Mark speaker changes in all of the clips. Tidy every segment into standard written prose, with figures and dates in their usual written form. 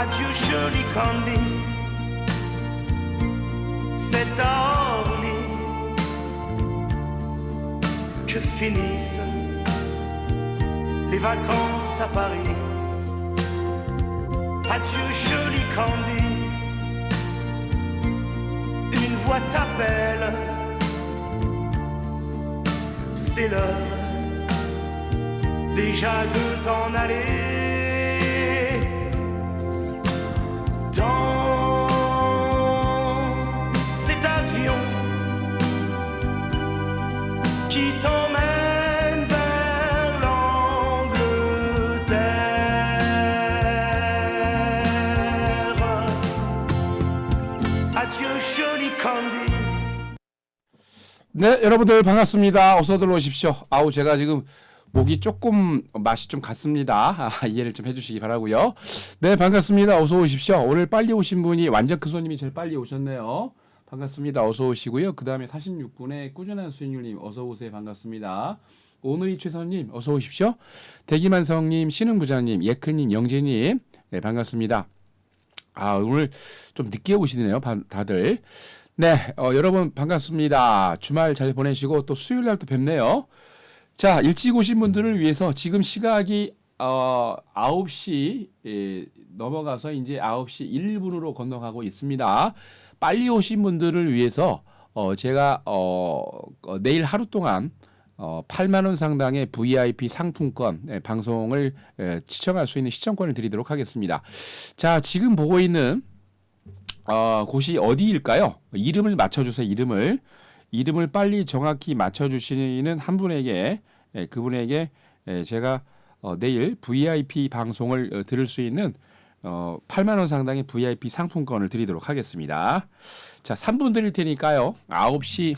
Speaker 1: Adieu joli Candy, c'est à Orly que finissent les vacances à Paris. Adieu joli Candy, une voix t'appelle, c'est l'heure déjà de t'en aller. Dans cet avion qui t'emmène vers l'Angleterre. Adieu joli Candy.
Speaker 2: 네, 여러분들 반갑습니다. 어서들 오십시오. 아우, 제가 지금 목이 조금 맛이 좀 갔습니다. 이해를 좀 해주시기 바라고요. 네, 반갑습니다. 어서 오십시오. 오늘 빨리 오신 분이 완전 큰 손님이 제일 빨리 오셨네요. 반갑습니다. 어서 오시고요. 그 다음에 46분의 꾸준한 수익률님 어서 오세요. 반갑습니다. 오늘이 최선님 어서 오십시오. 대기만성님, 신흥부장님, 예크님, 영재님 네, 반갑습니다. 아, 오늘 좀 늦게 오시네요. 다들. 네, 여러분 반갑습니다. 주말 잘 보내시고 또 수요일 날 또 뵙네요. 자, 일찍 오신 분들을 위해서 지금 시각이 9시 넘어가서 이제 9시 1분으로 건너가고 있습니다. 빨리 오신 분들을 위해서 제가 내일 하루 동안 8만 원 상당의 VIP 상품권 방송을 시청할 수 있는 시청권을 드리도록 하겠습니다. 자, 지금 보고 있는 곳이 어디일까요? 이름을 맞춰주세요. 이름을 빨리 정확히 맞춰주시는 한 분에게 그분에게 제가 내일 VIP 방송을 들을 수 있는 8만 원 상당의 VIP 상품권을 드리도록 하겠습니다. 자, 3분 드릴 테니까요. 9시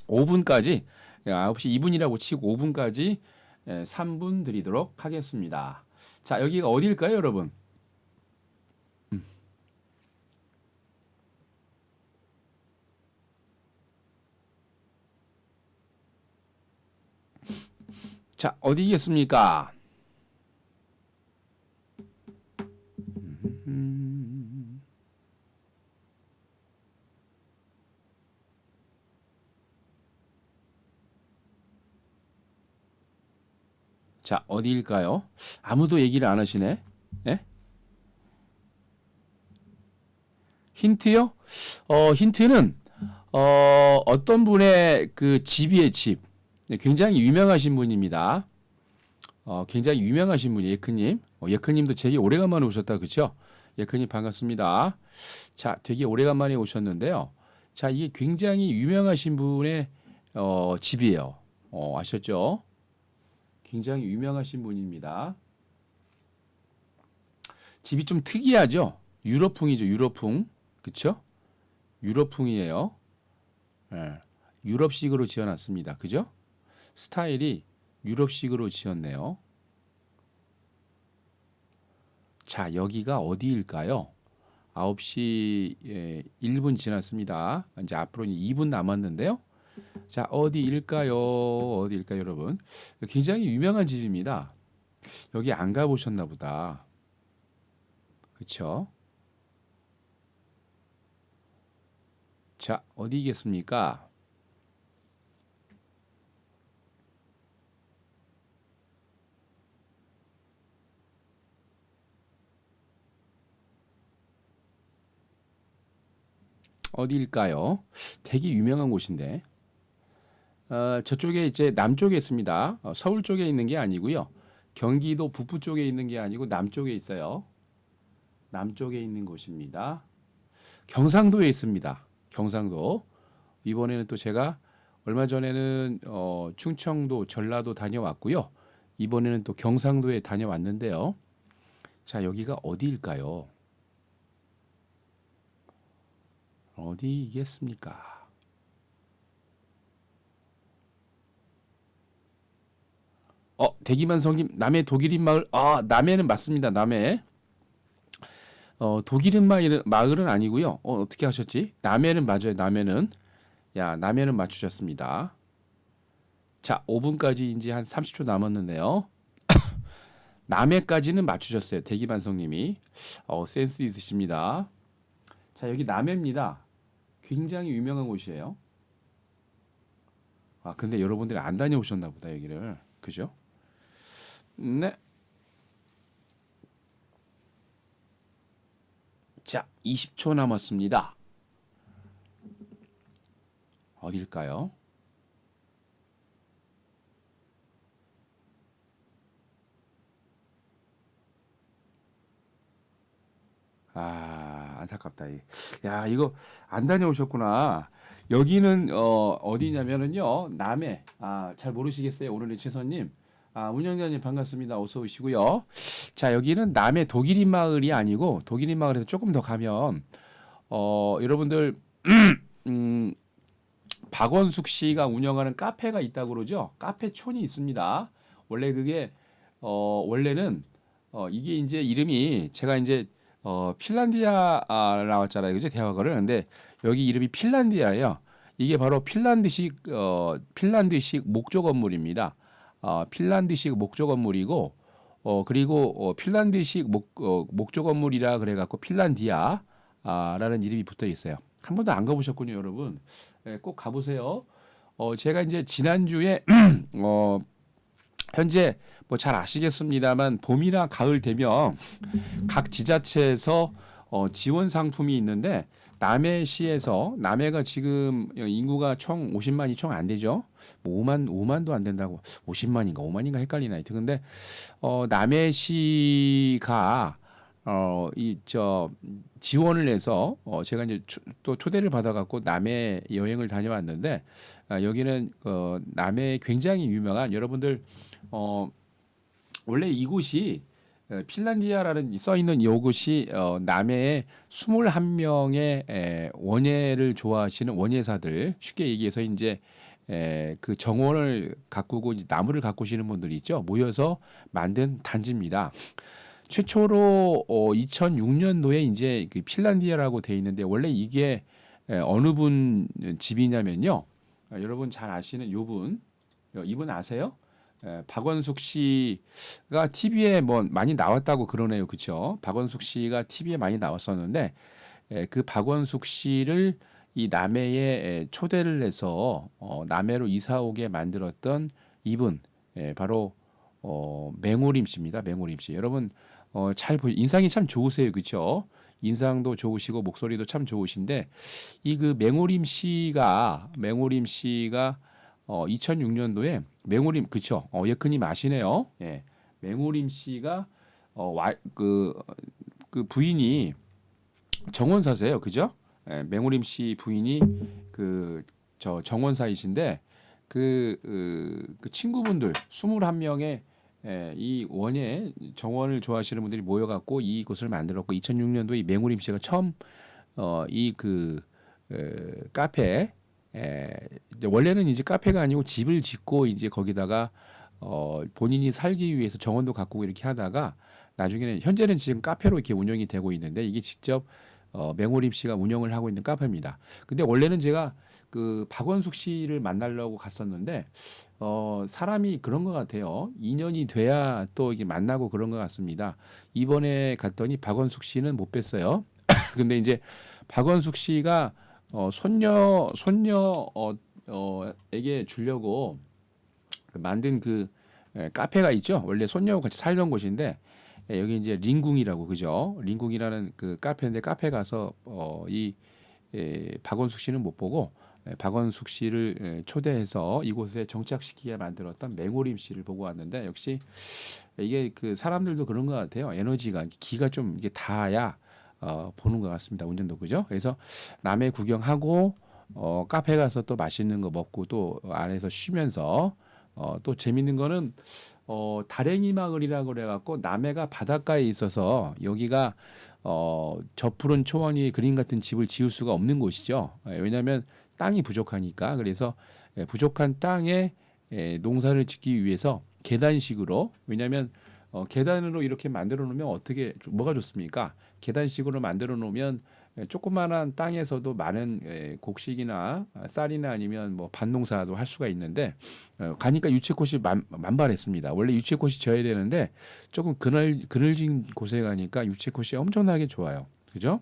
Speaker 2: 5분까지 9시 2분이라고 치고 5분까지 3분 드리도록 하겠습니다. 자, 여기가 어디일까요, 여러분? 자, 어디겠습니까? 자, 어디일까요? 아무도 얘기를 안 하시네. 예? 힌트요? 힌트는 어떤 분의 그 집이에요, 집. 네, 굉장히 유명하신 분입니다. 굉장히 유명하신 분이 예크님. 예크님도 되게 오래간만에 오셨다, 그렇죠? 예크님 반갑습니다. 자, 되게 오래간만에 오셨는데요. 자, 이게 굉장히 유명하신 분의 집이에요. 아셨죠? 굉장히 유명하신 분입니다. 집이 좀 특이하죠? 유럽풍이죠, 유럽풍. 그렇죠? 유럽풍이에요. 네, 유럽식으로 지어놨습니다. 그죠? 스타일이 유럽식으로 지었네요. 자, 여기가 어디일까요? 9시 1분 지났습니다. 이제 앞으로 2분 남았는데요. 자, 어디일까요? 어디일까요, 여러분? 굉장히 유명한 집입니다. 여기 안 가보셨나 보다. 그쵸? 자, 어디겠습니까? 어디일까요? 되게 유명한 곳인데 저쪽에 이제 남쪽에 있습니다. 서울 쪽에 있는 게 아니고요. 경기도 북부 쪽에 있는 게 아니고 남쪽에 있어요. 남쪽에 있는 곳입니다. 경상도에 있습니다. 경상도. 이번에는 또 제가 얼마 전에는 충청도, 전라도 다녀왔고요. 이번에는 또 경상도에 다녀왔는데요. 자, 여기가 어디일까요? 어디겠습니까? 대기만성님, 남해 독일인 마을. 남해는 맞습니다. 남해. 독일인 마을은 아니고요. 어떻게 하셨지? 남해는 맞아요. 남해는. 야, 남해는 맞추셨습니다. 자, 5분까지 이제 한 30초 남았는데요. 남해까지는 맞추셨어요. 대기반성님이. 센스 있으십니다. 자, 여기 남해입니다. 굉장히 유명한 곳이에요. 아, 근데 여러분들이 안 다녀오셨나 보다, 여기를. 그죠? 네. 자, 20초 남았습니다. 어딜까요? 아, 안타깝다. 야, 이거 안 다녀오셨구나. 여기는 어디냐면은요. 남해. 아, 잘 모르시겠어요. 오늘의 최선님. 아, 운영자님 반갑습니다. 어서 오시고요. 자, 여기는 남해 독일인 마을이 아니고 독일인 마을에서 조금 더 가면 여러분들 음, 박원숙 씨가 운영하는 카페가 있다고 그러죠. 카페촌이 있습니다. 원래 그게 원래는 이게 이제 이름이 제가 이제 핀란디아 나왔잖아요. 그죠? 대화거를. 근데 여기 이름이 핀란디아예요. 이게 바로 핀란드식 목조 건물입니다. 핀란드식 목조 건물이고 그리고 핀란드식 목조 건물이라 그래 갖고 핀란디아 라는 이름이 붙어 있어요. 한 번도 안 가보셨군요, 여러분. 예, 꼭 가보세요. 제가 이제 지난주에 현재 뭐 잘 아시겠습니다만 봄이나 가을 되면 각 지자체에서 지원 상품이 있는데 남해시에서 남해가 지금 인구가 총 50만이 총 안 되죠. 뭐 5만도 안 된다고 50만인가 5만인가 헷갈리나 하여튼 근데 남해시가 이 저 지원을 해서 제가 이제 또 초대를 받아갖고 남해 여행을 다녀왔는데 여기는 남해 굉장히 유명한 여러분들 원래 이곳이 핀란디아라는 써 있는 이곳이 남해의 21명의 원예를 좋아하시는 원예사들 쉽게 얘기해서 이제 그 정원을 가꾸고 나무를 가꾸시는 분들이 있죠. 모여서 만든 단지입니다. 최초로 2006년도에 이제 그 핀란디아라고 돼 있는데 원래 이게 어느 분 집이냐면요. 여러분 잘 아시는 요분 이분 아세요? 박원숙 씨가 TV에 뭐 많이 나왔다고 그러네요. 그렇죠? 박원숙 씨가 TV에 많이 나왔었는데 그 박원숙 씨를 이 남해에 초대를 해서 남해로 이사 오게 만들었던 이분 바로 맹오림 씨입니다. 맹오림 씨. 여러분 인상이 참 좋으세요. 그렇죠? 인상도 좋으시고 목소리도 참 좋으신데 이 그 맹오림 씨가 2006년도에 맹오림 그쵸? 예크님 아시네요. 예, 맹오림 씨가 그 부인이 정원사세요, 그죠? 예, 맹오림 씨 부인이 그 저 정원사이신데 그 친구분들 21명의 이 원예 정원을 좋아하시는 분들이 모여갖고 이곳을 만들었고 2006년도에 이 맹오림 씨가 처음 이 그 카페 이제 원래는 이제 카페가 아니고 집을 짓고 이제 거기다가 본인이 살기 위해서 정원도 가꾸고 이렇게 하다가 나중에는 현재는 지금 카페로 이렇게 운영이 되고 있는데 이게 직접 맹오림 씨가 운영을 하고 있는 카페입니다. 근데 원래는 제가 그 박원숙 씨를 만나려고 갔었는데 사람이 그런 것 같아요. 인연이 돼야 또 이게 만나고 그런 것 같습니다. 이번에 갔더니 박원숙 씨는 못 뵀어요. 근데 이제 박원숙 씨가 손녀에게 주려고 만든 그 카페가 있죠. 원래 손녀하고 같이 살던 곳인데 여기 이제 링궁이라고 그죠? 링궁이라는 그 카페인데 카페 가서 박원숙 씨는 못 보고 박원숙 씨를 초대해서 이곳에 정착시키게 만들었던 맹오림 씨를 보고 왔는데 역시 이게 그 사람들도 그런 것 같아요. 에너지가 기가 좀 이게 닿아야 보는 것 같습니다. 운전도 그죠? 그래서 남해 구경하고 카페 가서 또 맛있는 거 먹고 또 안에서 쉬면서 또 재밌는 거는 다랭이 마을이라고 그래갖고 남해가 바닷가에 있어서 여기가 저 푸른 초원 위에 그림 같은 집을 지을 수가 없는 곳이죠. 왜냐하면 땅이 부족하니까 그래서 부족한 땅에 농사를 짓기 위해서 계단식으로 왜냐하면 계단으로 이렇게 만들어 놓으면 어떻게 뭐가 좋습니까? 계단식으로 만들어 놓으면 조그마한 땅에서도 많은 곡식이나 쌀이나 아니면 뭐 밭농사도 할 수가 있는데 가니까 유채꽃이 만발했습니다. 원래 유채꽃이 져야 되는데 조금 그늘진 곳에 가니까 유채꽃이 엄청나게 좋아요. 그죠?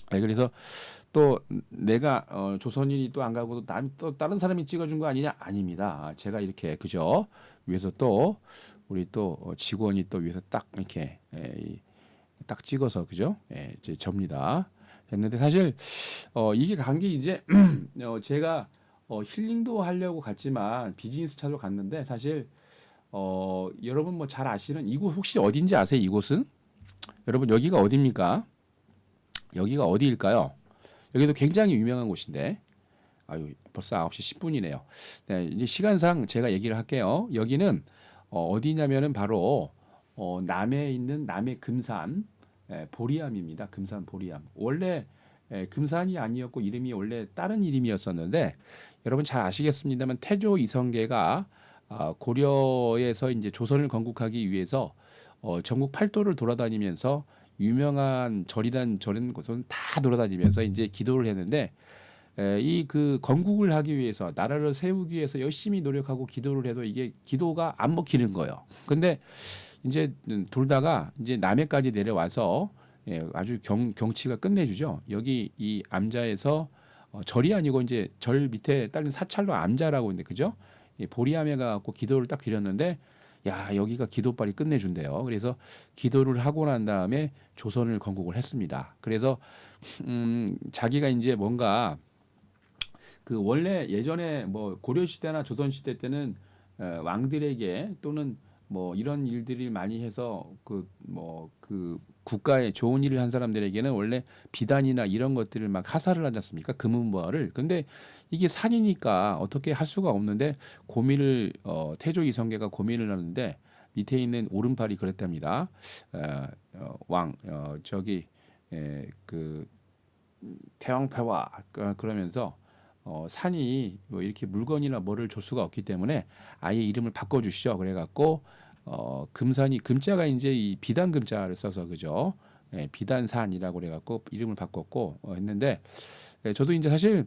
Speaker 2: 그래서 또 내가 조선인이 또 안 가고 또 다른 사람이 찍어준 거 아니냐? 아닙니다. 제가 이렇게 그죠? 위에서 또 우리 또 직원이 또 위에서 딱 이렇게 딱 찍어서 그죠? 이제 접니다. 했는데 사실 이게 간 게 이제 제가 힐링도 하려고 갔지만 비즈니스 차로 갔는데 사실 여러분 뭐 잘 아시는 이곳 혹시 어딘지 아세요? 이곳은 여러분 여기가 어디입니까? 여기가 어디일까요? 여기도 굉장히 유명한 곳인데 아유 벌써 9시 10분이네요. 네, 이제 시간상 제가 얘기를 할게요. 여기는 어디냐면은 바로 남해에 있는 남해 금산 보리암입니다. 금산 보리암. 원래 금산이 아니었고 이름이 원래 다른 이름이었었는데 여러분 잘 아시겠습니다만 태조 이성계가 고려에서 이제 조선을 건국하기 위해서 전국 팔도를 돌아다니면서 유명한 절이란 저런 곳은 다 돌아다니면서 이제 기도를 했는데 이 그 건국을 하기 위해서 나라를 세우기 위해서 열심히 노력하고 기도를 해도 이게 기도가 안 먹히는 거예요. 근데 이제 돌다가 이제 남해까지 내려와서 아주 경치가 끝내주죠. 여기 이 암자에서 절이 아니고 이제 절 밑에 딸린 사찰로 암자라고 있는데 그죠? 보리암에 가갖고 기도를 딱 드렸는데 야 여기가 기도빨이 끝내준대요. 그래서 기도를 하고 난 다음에 조선을 건국을 했습니다. 그래서 자기가 이제 뭔가 그 원래 예전에 뭐 고려 시대나 조선 시대 때는 왕들에게 또는 뭐 이런 일들을 많이 해서 그 국가에 좋은 일을 한 사람들에게는 원래 비단이나 이런 것들을 막 하사를 하지 않습니까? 금은보화를. 근데 이게 산이니까 어떻게 할 수가 없는데 고민을 태조 이성계가 고민을 하는데 밑에 있는 오른팔이 그랬답니다. 저기 그 태왕패와 그러면서 산이 뭐 이렇게 물건이나 뭐를 줄 수가 없기 때문에 아예 이름을 바꿔주시죠. 그래갖고 금산이 금자가 이제 이 비단 금자를 써서 그죠? 비단산이라고 그래갖고 이름을 바꿨고 했는데 저도 이제 사실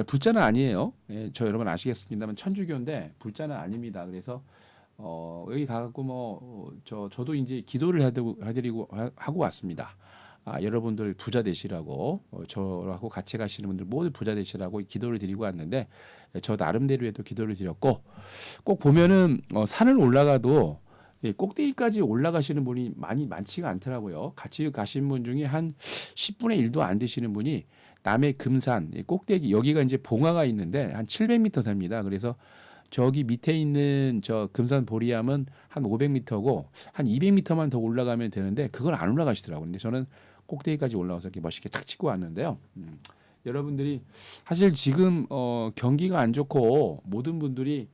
Speaker 2: 불자는 아니에요. 저 여러분 아시겠습니다만 천주교인데 불자는 아닙니다. 그래서 여기 가갖고 저도 이제 기도를 해드리고 하고 왔습니다. 여러분들 부자 되시라고 저하고 같이 가시는 분들 모두 부자 되시라고 기도를 드리고 왔는데 저 나름대로에도 기도를 드렸고 꼭 보면은 산을 올라가도 꼭대기까지 올라가시는 분이 많지가 않더라고요. 같이 가신 분 중에 한 10분의 1도 안 되시는 분이 남해 금산 꼭대기 여기가 이제 봉화가 있는데 한 700m 됩니다. 그래서 저기 밑에 있는 저 금산 보리암은 한 500m고 한 200m만 더 올라가면 되는데 그걸 안 올라가시더라고요. 근데 저는 꼭대기까지 올라와서 이렇게 멋있게 탁 찍고 왔는데요. 여러분들이 사실 지금 경기가 안 좋고 모든 분들이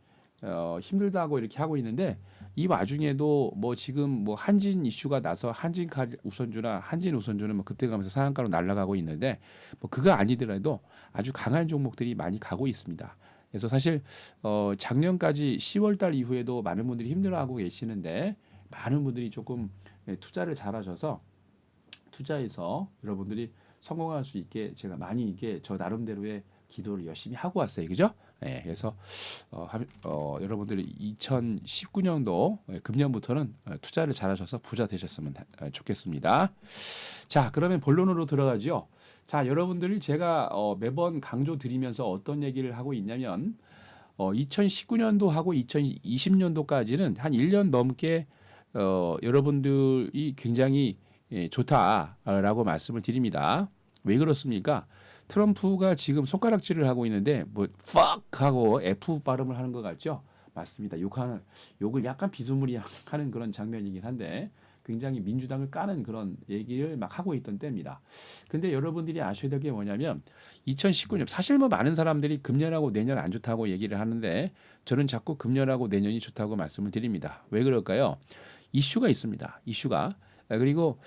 Speaker 2: 힘들다고 이렇게 하고 있는데 이 와중에도 뭐 지금 뭐 한진 이슈가 나서 한진칼 우선주나 한진 우선주는 뭐 급등하면서 상한가로 날아가고 있는데 뭐 그거 아니더라도 아주 강한 종목들이 많이 가고 있습니다. 그래서 사실 작년까지 10월 달 이후에도 많은 분들이 힘들어하고 계시는데 많은 분들이 조금 투자를 잘하셔서 투자해서 여러분들이 성공할 수 있게 제가 많이 이게 저 나름대로의 기도를 열심히 하고 왔어요. 그죠? 그래서 여러분들이 2019년도 금년부터는 투자를 잘하셔서 부자 되셨으면 좋겠습니다. 자, 그러면 본론으로 들어가죠. 자, 여러분들이 제가 매번 강조 드리면서 어떤 얘기를 하고 있냐면 2019년도하고 2020년도까지는 한 1년 넘게 여러분들이 굉장히 좋다라고 말씀을 드립니다. 왜 그렇습니까? 트럼프가 지금 손가락질을 하고 있는데 뭐 fuck 하고 F 발음을 하는 것 같죠? 맞습니다. 욕을 약간 비스무리하는 그런 장면이긴 한데 굉장히 민주당을 까는 그런 얘기를 막 하고 있던 때입니다. 근데 여러분들이 아셔야 될 게 뭐냐면 2019년 사실 뭐 많은 사람들이 금년하고 내년 안 좋다고 얘기를 하는데 저는 자꾸 금년하고 내년이 좋다고 말씀을 드립니다. 왜 그럴까요? 이슈가 있습니다. 이슈가. 그리고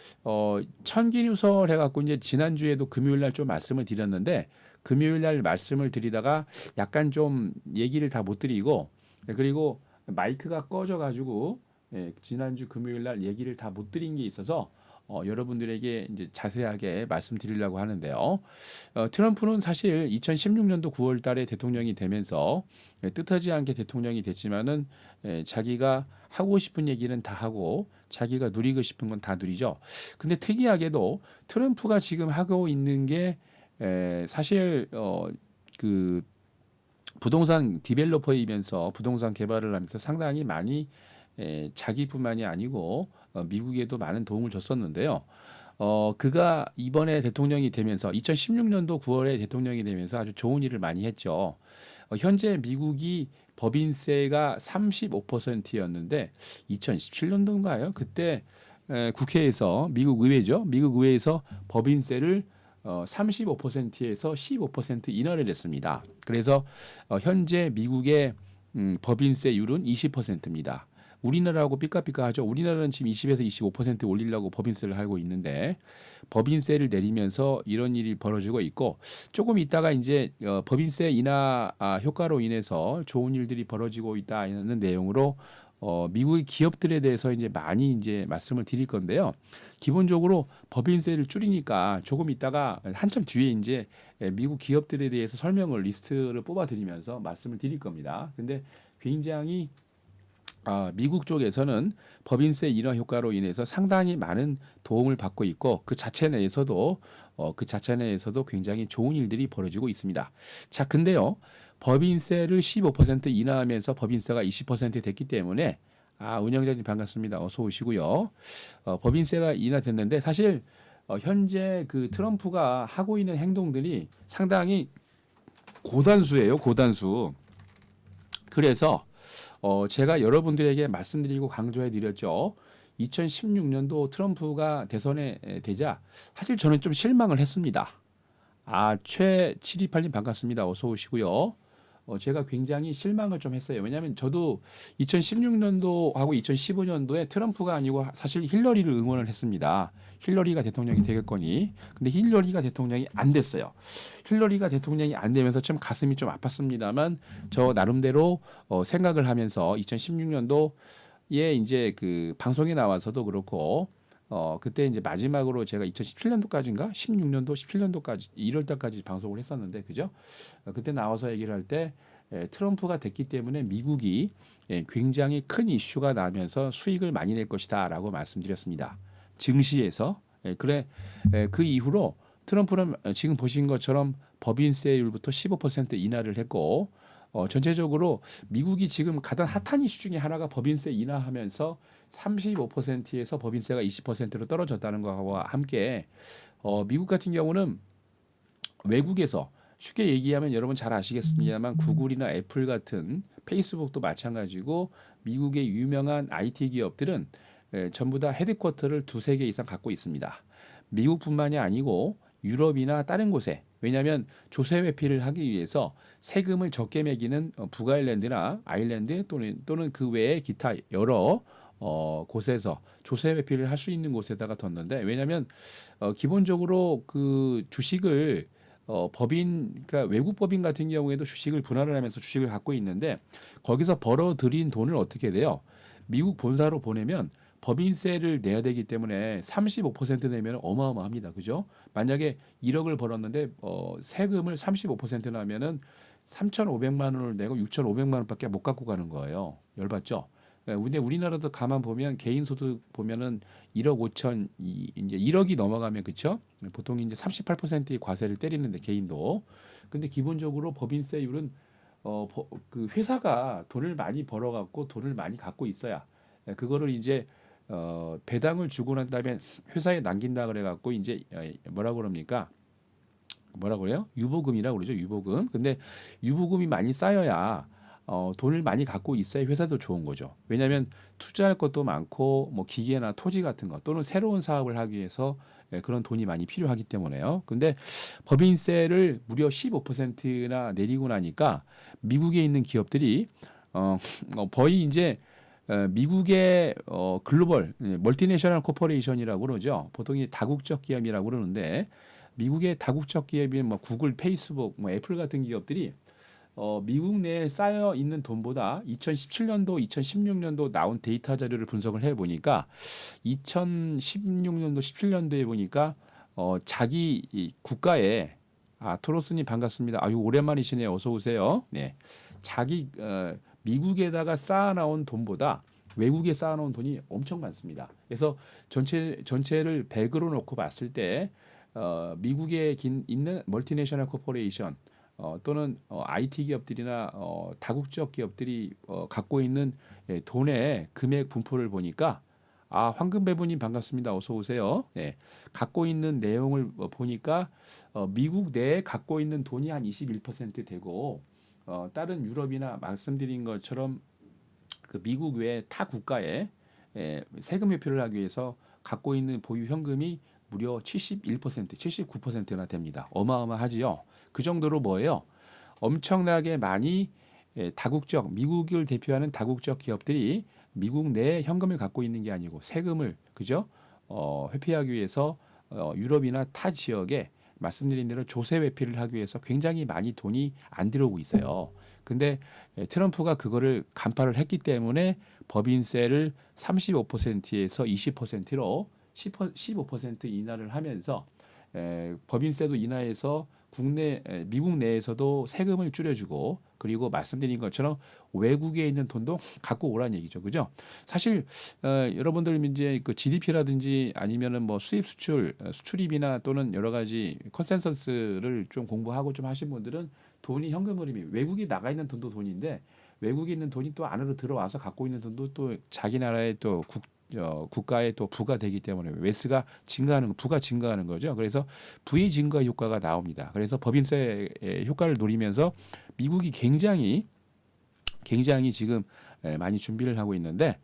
Speaker 2: 천기누설 해갖고 이제 지난주에도 금요일 날 좀 말씀을 드렸는데 금요일 날 말씀을 드리다가 약간 좀 얘기를 다 못 드리고 그리고 마이크가 꺼져가지고 지난주 금요일 날 얘기를 다 못 드린 게 있어서 여러분들에게 이제 자세하게 말씀드리려고 하는데요. 트럼프는 사실 2016년도 9월 달에 대통령이 되면서 뜻하지 않게 대통령이 됐지만은 자기가 하고 싶은 얘기는 다 하고 자기가 누리고 싶은 건 다 누리죠. 근데 특이하게도 트럼프가 지금 하고 있는 게 사실 그 부동산 디벨로퍼이면서 부동산 개발을 하면서 상당히 많이 자기뿐만이 아니고 미국에도 많은 도움을 줬었는데요. 그가 이번에 대통령이 되면서 2016년도 9월에 대통령이 되면서 아주 좋은 일을 많이 했죠. 현재 미국이 법인세가 35%였는데 2017년도인가요? 그때 국회에서 미국 의회죠. 미국 의회에서 법인세를 35%에서 15% 인하를 했습니다. 그래서 현재 미국의 법인세율은 20%입니다. 우리나라하고 삐까삐까하죠. 우리나라는 지금 20에서 25% 올리려고 법인세를 하고 있는데 법인세를 내리면서 이런 일이 벌어지고 있고 조금 있다가 이제 법인세 인하 효과로 인해서 좋은 일들이 벌어지고 있다는 내용으로 미국의 기업들에 대해서 이제 많이 이제 말씀을 드릴 건데요. 기본적으로 법인세를 줄이니까 조금 있다가 한참 뒤에 이제 미국 기업들에 대해서 설명을 리스트를 뽑아 드리면서 말씀을 드릴 겁니다. 근데 굉장히 미국 쪽에서는 법인세 인하 효과로 인해서 상당히 많은 도움을 받고 있고 그 자체 내에서도 굉장히 좋은 일들이 벌어지고 있습니다. 자, 근데요. 법인세를 15% 인하하면서 법인세가 20% 됐기 때문에 운영자님 반갑습니다. 어서 오시고요. 법인세가 인하됐는데 사실 현재 그 트럼프가 하고 있는 행동들이 상당히 고단수예요. 고단수. 그래서 제가 여러분들에게 말씀드리고 강조해 드렸죠. 2016년도 트럼프가 대선에 되자 사실 저는 좀 실망을 했습니다. 최728님 반갑습니다. 어서 오시고요. 제가 굉장히 실망을 좀 했어요. 왜냐하면 저도 2016년도하고 2015년도에 트럼프가 아니고 사실 힐러리를 응원을 했습니다. 힐러리가 대통령이 되겠거니. 근데 힐러리가 대통령이 안 됐어요. 힐러리가 대통령이 안 되면서 좀 가슴이 좀 아팠습니다만 저 나름대로 생각을 하면서 2016년도에 이제 그 방송에 나와서도 그렇고 그때 이제 마지막으로 제가 2017년도까지인가 16년도 17년도까지 1월 달까지 방송을 했었는데 그죠? 그때 나와서 얘기를 할 때 트럼프가 됐기 때문에 미국이 굉장히 큰 이슈가 나면서 수익을 많이 낼 것이다라고 말씀드렸습니다. 증시에서 그 이후로 트럼프는 지금 보신 것처럼 법인세율부터 15% 인하를 했고 전체적으로 미국이 지금 가장 핫한 이슈 중에 하나가 법인세 인하하면서 35%에서 법인세가 20%로 떨어졌다는 것과 함께 미국 같은 경우는 외국에서 쉽게 얘기하면 여러분 잘 아시겠습니다만 구글이나 애플 같은 페이스북도 마찬가지고 미국의 유명한 IT 기업들은 전부 다 헤드쿼터를 두세 개 이상 갖고 있습니다. 미국뿐만이 아니고 유럽이나 다른 곳에 왜냐하면 조세 회피를 하기 위해서 세금을 적게 매기는 북아일랜드나 아일랜드 또는 그 외에 기타 여러 곳에서 조세 회피를 할 수 있는 곳에다가 뒀는데 왜냐하면 기본적으로 그 주식을 그러니까 외국 법인 같은 경우에도 주식을 분할을 하면서 주식을 갖고 있는데 거기서 벌어들인 돈을 어떻게 돼요? 미국 본사로 보내면 법인세를 내야 되기 때문에 35% 내면 어마어마합니다. 그죠? 만약에 1억을 벌었는데 세금을 35% 나면은 3,500만 원을 내고 6,500만 원밖에 못 갖고 가는 거예요. 열받죠? 근데 우리나라도 가만 보면 개인 소득 보면은 1억 5천 이제 1억이 넘어가면 그쵸? 보통 이제 38%의 과세를 때리는데 개인도. 근데 기본적으로 법인세율은 그 회사가 돈을 많이 벌어 갖고 돈을 많이 갖고 있어야 그거를 이제 배당을 주고 난 다음에 회사에 남긴다 그래 갖고 이제 뭐라 그럽니까? 뭐라 그래요? 유보금이라고 그러죠. 유보금. 근데 유보금이 많이 쌓여야 돈을 많이 갖고 있어야 회사도 좋은 거죠. 왜냐하면 투자할 것도 많고 뭐 기계나 토지 같은 것 또는 새로운 사업을 하기 위해서 그런 돈이 많이 필요하기 때문에요. 근데 법인세를 무려 15%나 내리고 나니까 미국에 있는 기업들이 거의 이제 미국의 글로벌 멀티내셔널 코퍼레이션이라고 그러죠. 보통 이 다국적 기업이라고 그러는데 미국의 다국적 기업인 뭐 구글, 페이스북, 뭐 애플 같은 기업들이 미국 내에 쌓여 있는 돈보다 2017년도, 2016년도 나온 데이터 자료를 분석을 해 보니까 2016년도, 17년도에 보니까 자기 이 국가에 토로스님 반갑습니다. 아유 오랜만이시네요. 어서 오세요. 네, 자기 미국에다가 쌓아놓은 돈보다 외국에 쌓아놓은 돈이 엄청 많습니다. 그래서 전체를 100으로 놓고 봤을 때 미국에 있는 멀티내셔널 코퍼레이션 또는 IT 기업들이나 다국적 기업들이 갖고 있는 돈의 금액 분포를 보니까 황금배부님 반갑습니다. 어서 오세요. 네, 갖고 있는 내용을 보니까 미국 내에 갖고 있는 돈이 한 21% 되고 다른 유럽이나 말씀드린 것처럼 그 미국 외 타 국가에 세금 회피를 하기 위해서 갖고 있는 보유 현금이 무려 71%, 79%나 됩니다. 어마어마하지요. 그 정도로 뭐예요? 엄청나게 많이 다국적, 미국을 대표하는 다국적 기업들이 미국 내에 현금을 갖고 있는 게 아니고 세금을 그죠? 회피하기 위해서 유럽이나 타 지역에 말씀드린 대로 조세 회피를 하기 위해서 굉장히 많이 돈이 안 들어오고 있어요. 근데 트럼프가 그거를 간파를 했기 때문에 법인세를 35%에서 20%로 15% 인하를 하면서 법인세도 인하해서 미국 내에서도 세금을 줄여주고 그리고 말씀드린 것처럼 외국에 있는 돈도 갖고 오란 얘기죠, 그죠? 사실 여러분들 이제 그 GDP라든지 아니면은 뭐 수입 수출입이나 또는 여러 가지 컨센서스를 좀 공부하고 좀 하신 분들은 돈이 현금 흐름이 외국에 나가 있는 돈도 돈인데 외국에 있는 돈이 또 안으로 들어와서 갖고 있는 돈도 또 자기 나라의 또 국가의 또 부가 되기 때문에 웨스가 증가하는 부가 증가하는 거죠. 그래서 부의 증가 효과가 나옵니다. 그래서 법인세 효과를 노리면서 미국이 굉장히 지금 많이 준비를 하고 있는데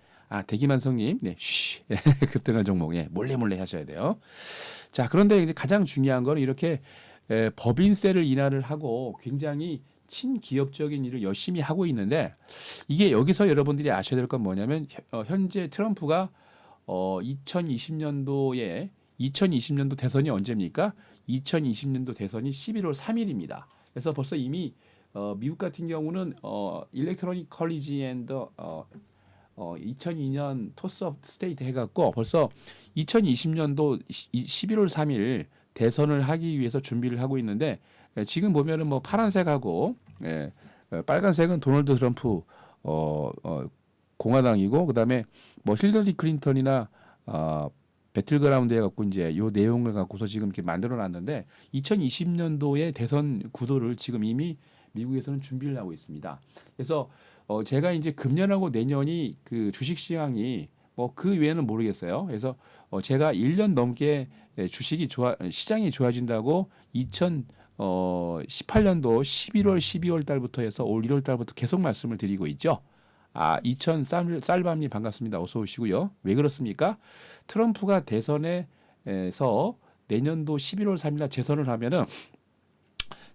Speaker 2: 대기만성님, 네, 급등할 종목 몰래 하셔야 돼요. 자, 그런데 가장 중요한 거는 이렇게 법인세를 인하를 하고 굉장히 친기업적인 일을 열심히 하고 있는데 이게 여기서 여러분들이 아셔야 될 건 뭐냐면 현재 트럼프가 2020년도 대선이 언제입니까? 2020년도 대선이 11월 3일입니다. 그래서 벌써 이미 미국 같은 경우는 일렉트로닉 컬리지 앤더 2002년 토스 오브 스테이트 해갖고 벌써 2020년도 11월 3일 대선을 하기 위해서 준비를 하고 있는데 지금 보면은 뭐 파란색하고 빨간색은 도널드 트럼프 공화당이고 그다음에 뭐 힐러리 클린턴이나 배틀그라운드 해갖고 이제 요 내용을 갖고서 지금 이렇게 만들어놨는데 2020년도의 대선 구도를 지금 이미 미국에서는 준비를 하고 있습니다. 그래서 제가 이제 금년하고 내년이 그 주식시장이 뭐 그 외에는 모르겠어요. 그래서 제가 1년 넘게 시장이 좋아진다고 2018년도 11월, 12월 달부터 해서 올 1월 달부터 계속 말씀을 드리고 있죠. 2000 쌀밤님 반갑습니다. 어서 오시고요. 왜 그렇습니까? 트럼프가 대선에서 내년도 11월 3일 날 재선을 하면은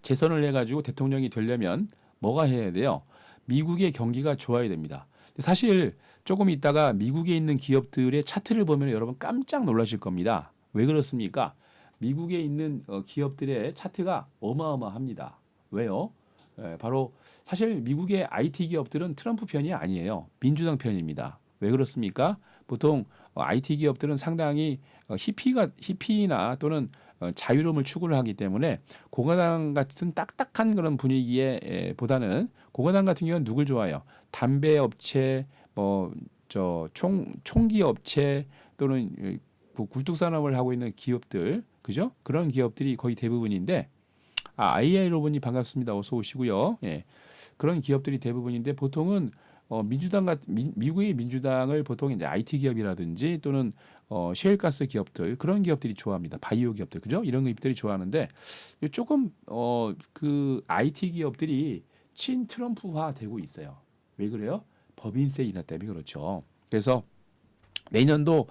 Speaker 2: 재선을 해가지고 대통령이 되려면 뭐가 해야 돼요? 미국의 경기가 좋아야 됩니다. 사실 조금 있다가 미국에 있는 기업들의 차트를 보면 여러분 깜짝 놀라실 겁니다. 왜 그렇습니까? 미국에 있는 기업들의 차트가 어마어마합니다. 왜요? 바로 사실 미국의 IT 기업들은 트럼프 편이 아니에요. 민주당 편입니다. 왜 그렇습니까? 보통 IT 기업들은 상당히 히피나 또는 자유로움을 추구를 하기 때문에 공화당 같은 딱딱한 그런 분위기에 보다는 공화당 같은 경우는 누굴 좋아해요? 담배 업체, 총기 업체 또는 굴뚝 산업을 하고 있는 기업들, 그죠? 그런 기업들이 거의 대부분인데, AI 로봇님 반갑습니다. 어서 오시고요. 예. 그런 기업들이 대부분인데 보통은 미국의 민주당을 보통 이제 IT 기업이라든지 또는 셰일가스 기업들 그런 기업들이 좋아합니다. 바이오 기업들 그죠? 이런 기업들이 좋아하는데 조금 그 IT 기업들이 친 트럼프화 되고 있어요. 왜 그래요? 법인세 인하 때문에 그렇죠. 그래서 내년도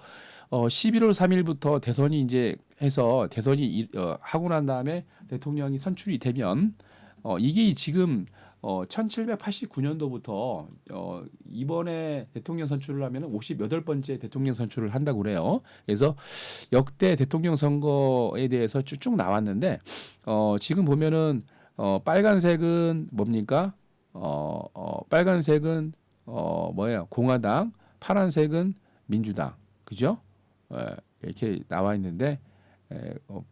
Speaker 2: 11월 3일부터 대선이 이제 해서 대선이 하고 난 다음에 대통령이 선출이 되면 이게 지금 1789년도부터 이번에 대통령 선출을 하면 58번째 대통령 선출을 한다고 그래요. 그래서 역대 대통령 선거에 대해서 쭉 나왔는데 지금 보면은 빨간색은 뭡니까? 빨간색은 뭐예요? 공화당, 파란색은 민주당, 그죠? 이렇게 나와 있는데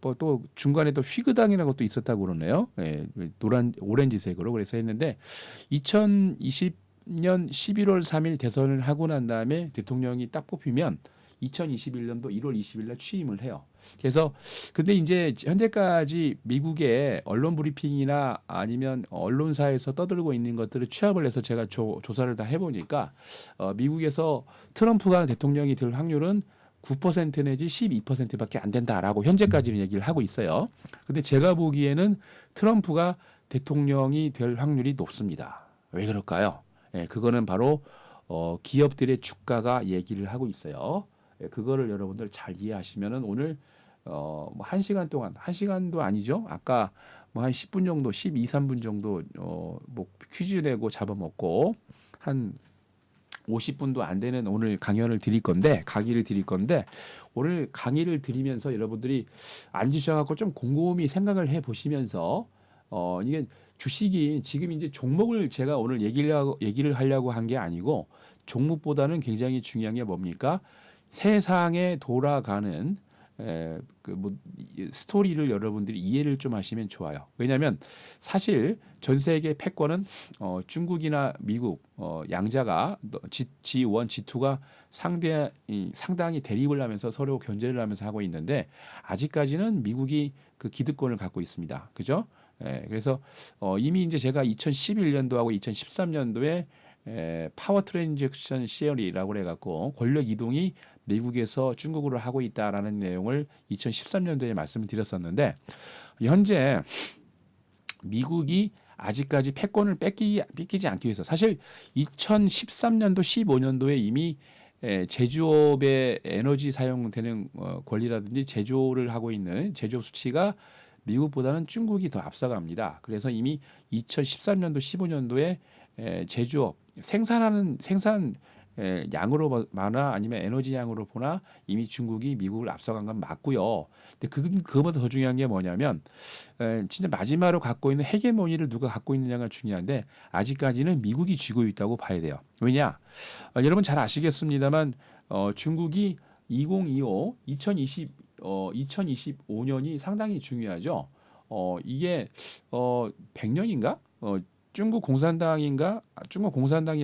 Speaker 2: 뭐또 중간에 또 휘그당이라고 또 있었다고 그러네요. 노란 오렌지색으로 그래서 했는데 2020년 11월 3일 대선을 하고 난 다음에 대통령이 딱 뽑히면 2021년도 1월 20일 날 취임을 해요. 그래서 근데 이제 현재까지 미국의 언론 브리핑이나 아니면 언론사에서 떠들고 있는 것들을 취합을 해서 제가 조사를 다 해보니까 미국에서 트럼프가 대통령이 될 확률은 9% 내지 12%밖에 안 된다라고 현재까지는 얘기를 하고 있어요. 근데 제가 보기에는 트럼프가 대통령이 될 확률이 높습니다. 왜 그럴까요? 그거는 바로 기업들의 주가가 얘기를 하고 있어요. 그거를 여러분들 잘 이해하시면은 오늘 뭐 1시간 동안 1시간도 아니죠. 아까 뭐 한 10분 정도, 12, 3분 정도 뭐 퀴즈 내고 잡아먹고 한 50분도 안 되는 오늘 강의를 드릴 건데 오늘 강의를 드리면서 여러분들이 앉으셔갖고 좀 곰곰이 생각을 해 보시면서 이게 주식이 지금 이제 종목을 제가 오늘 얘기를 하려고 한 게 아니고 종목보다는 굉장히 중요한 게 뭡니까? 세상에 돌아가는 그뭐 스토리를 여러분들이 이해를 좀 하시면 좋아요. 왜냐하면 사실 전 세계 패권은 중국이나 미국 양자가 G1, G2가 상당히 대립을 하면서 서로 견제를 하면서 하고 있는데 아직까지는 미국이 그 기득권을 갖고 있습니다. 그죠? 그래서 이미 이제 제가 2011년도하고 2013년도에 파워 트랜잭션 시어리라고 해갖고 권력 이동이 미국에서 중국으로 하고 있다라는 내용을 2013년도에 말씀을 드렸었는데 현재 미국이 아직까지 패권을 뺏기지 않기 위해서 사실 2013년도 15년도에 이미 제조업의 에너지 사용되는 권리라든지 제조를 하고 있는 제조업 수치가 미국보다는 중국이 더 앞서갑니다. 그래서 이미 2013년도 15년도에 제조업 생산 양으로 보나 아니면 에너지 양으로 보나 이미 중국이 미국을 앞서간 건 맞고요. 근데 그거보다 더 중요한 게 뭐냐면 진짜 마지막으로 갖고 있는 헤게모니를 누가 갖고 있느냐가 중요한데 아직까지는 미국이 쥐고 있다고 봐야 돼요. 왜냐? 여러분 잘 아시겠습니다만 중국이 2025년이 상당히 중요하죠. 이게 100년인가? 중국 공산당이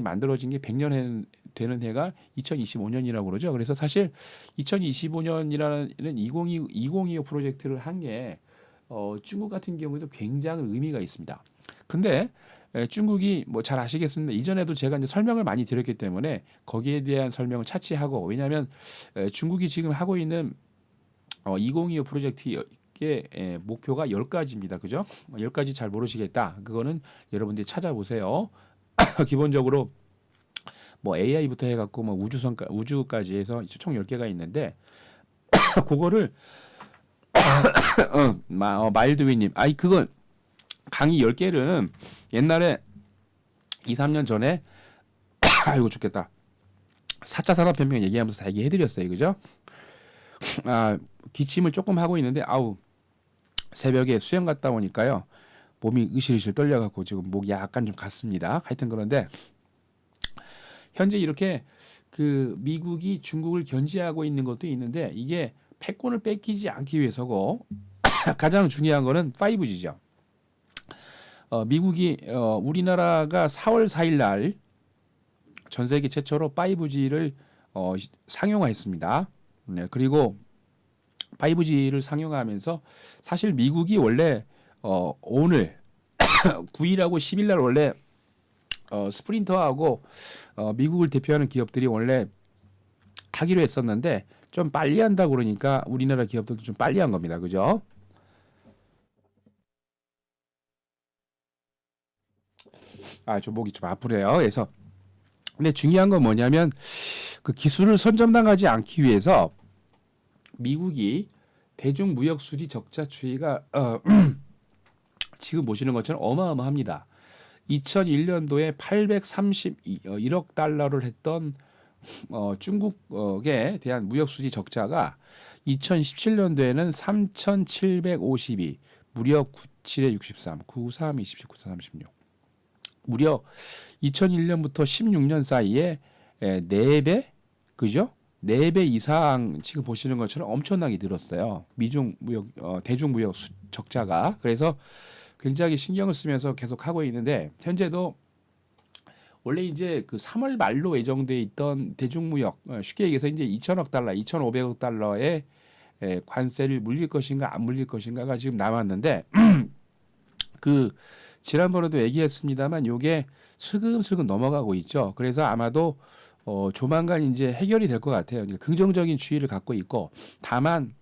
Speaker 2: 만들어진 게 100년 되는 해가 2025년이라고 그러죠. 그래서 사실 2025년이라는 2025 프로젝트를 한 게 중국 같은 경우에도 굉장히 의미가 있습니다. 근데 중국이 뭐 잘 아시겠습니다. 이전에도 제가 이제 설명을 많이 드렸기 때문에 거기에 대한 설명을 차치하고 왜냐하면 중국이 지금 하고 있는 2025 프로젝트의 목표가 10가지입니다. 그죠? 10가지 잘 모르시겠다. 그거는 여러분들이 찾아보세요. 기본적으로 뭐 AI부터 해갖고 뭐 우주까지 해서 총 10개가 있는데 그거를 마일드위님 그건 강의 10개는 옛날에 2, 3년 전에 아이고 죽겠다. 4차 산업혁명 얘기하면서 다 얘기해드렸어요. 그죠? 기침을 조금 하고 있는데 새벽에 수영 갔다 오니까요. 몸이 으실으실 떨려갖고 지금 목이 약간 좀 갔습니다. 하여튼 그런데 현재 이렇게 그 미국이 중국을 견제하고 있는 것도 있는데 이게 패권을 뺏기지 않기 위해서고 가장 중요한 거는 5G죠. 미국이 우리나라가 4월 4일 날 전 세계 최초로 5G를 상용화했습니다. 네, 그리고 5G를 상용화하면서 사실 미국이 원래 오늘 9일하고 10일 날 원래 스프린터하고 미국을 대표하는 기업들이 원래 하기로 했었는데 좀 빨리 한다 그러니까 우리나라 기업들도 좀 빨리 한 겁니다. 그죠? 저 목이 좀 아프네요. 그래서 근데 중요한 건 뭐냐면 그 기술을 선점당하지 않기 위해서 미국이 대중무역 수지 적자 추이가 지금 보시는 것처럼 어마어마합니다. 2001년도에 831억 달러를 했던 중국에 대한 무역 수지 적자가 2017년도에는 3,752 무려 7에 63, 93, 27, 94, 36. 무려 2001년부터 16년 사이에 4배, 그죠? 4배 이상 지금 보시는 것처럼 엄청나게 늘었어요. 미중 무역, 대중 무역 적자가. 그래서 굉장히 신경을 쓰면서 계속 하고 있는데 현재도 원래 이제 그 3월 말로 예정돼 있던 대중무역 쉽게 얘기해서 이제 2천억 달러, 2,500억 달러의 관세를 물릴 것인가 안 물릴 것인가가 지금 남았는데 그 지난번에도 얘기했습니다만 요게 슬금슬금 넘어가고 있죠. 그래서 아마도 조만간 이제 해결이 될 것 같아요. 긍정적인 주의를 갖고 있고 다만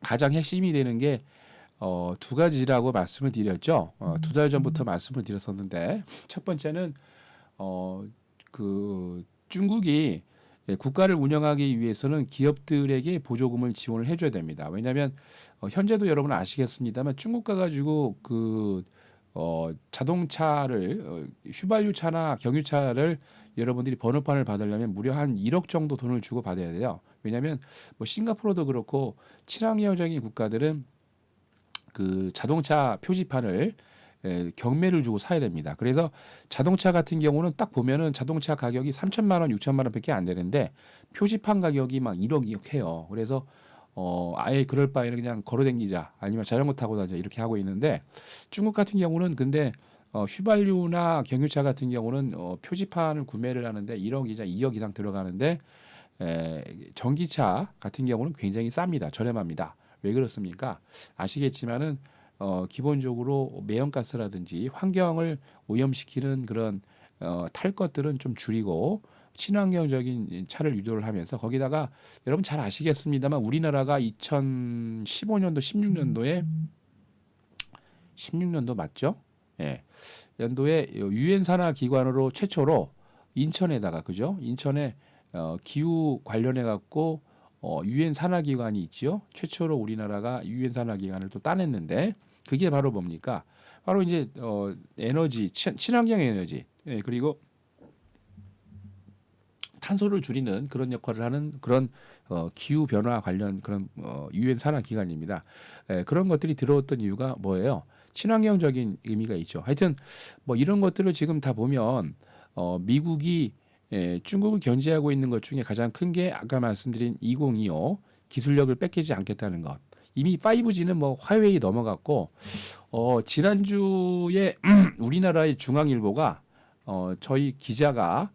Speaker 2: 가장 핵심이 되는 게 두 가지라고 말씀을 드렸죠. 2달 전부터 말씀을 드렸었는데 첫 번째는 그 중국이 국가를 운영하기 위해서는 기업들에게 보조금을 지원을 해줘야 됩니다. 왜냐하면 현재도 여러분 아시겠습니다만 중국 가가지고 그 자동차를 휘발유차나 경유차를 여러분들이 번호판을 받으려면 무려 한 1억 정도 돈을 주고 받아야 돼요. 왜냐하면 뭐 싱가포르도 그렇고 친환경적인 국가들은 그 자동차 표지판을 경매를 주고 사야 됩니다. 그래서 자동차 같은 경우는 딱 보면은 자동차 가격이 3천만 원, 6천만 원밖에 안 되는데 표지판 가격이 막 1억, 2억 해요. 그래서 아예 그럴 바에는 그냥 걸어다니자 아니면 자전거 타고 다니자 이렇게 하고 있는데 중국 같은 경우는 근데 휘발유나 경유차 같은 경우는 표지판을 구매를 하는데 1억 이상, 2억 이상 들어가는데 전기차 같은 경우는 굉장히 쌉니다. 저렴합니다. 왜 그렇습니까? 아시겠지만은 기본적으로 매연가스라든지 환경을 오염시키는 그런 탈 것들은 좀 줄이고 친환경적인 차를 유도를 하면서 거기다가 여러분 잘 아시겠습니다만 우리나라가 2015년도 16년도 맞죠? 예. 연도에 유엔 산하 기관으로 최초로 인천에다가 그죠? 인천에 기후 관련해 갖고 유엔 산하 기관이 있죠. 최초로 우리나라가 유엔 산하 기관을 또 따냈는데 그게 바로 뭡니까? 바로 이제 에너지 친환경 에너지 그리고 탄소를 줄이는 그런 역할을 하는 그런 기후 변화 관련 그런 유엔 산하 기관입니다. 그런 것들이 들어왔던 이유가 뭐예요? 친환경적인 의미가 있죠. 하여튼 뭐 이런 것들을 지금 다 보면 미국이 중국을 견제하고 있는 것 중에 가장 큰 게 아까 말씀드린 2025 기술력을 뺏기지 않겠다는 것. 이미 5G는 뭐 화웨이 넘어갔고 지난주에 우리나라의 중앙일보가 저희 기자가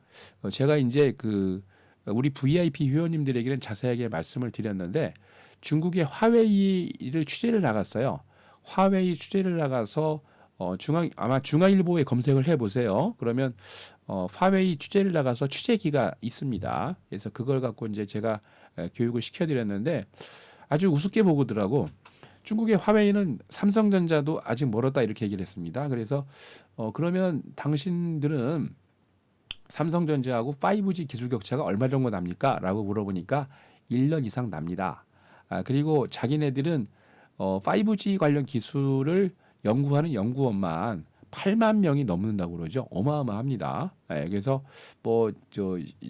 Speaker 2: 제가 이제 그 우리 VIP 회원님들에게는 자세하게 말씀을 드렸는데 중국의 화웨이를 취재를 나갔어요. 화웨이 취재를 나가서 아마 중앙일보에 검색을 해보세요. 그러면 화웨이 취재를 나가서 취재기가 있습니다. 그래서 그걸 갖고 이제 제가 교육을 시켜드렸는데 아주 우습게 보더라고. 중국의 화웨이는 삼성전자도 아직 멀었다 이렇게 얘기를 했습니다. 그래서 그러면 당신들은 삼성전자하고 5G 기술 격차가 얼마 정도 납니까? 라고 물어보니까 1년 이상 납니다. 그리고 자기네들은 5G 관련 기술을 연구하는 연구원만 8만 명이 넘는다고 그러죠. 어마어마합니다. 그래서 뭐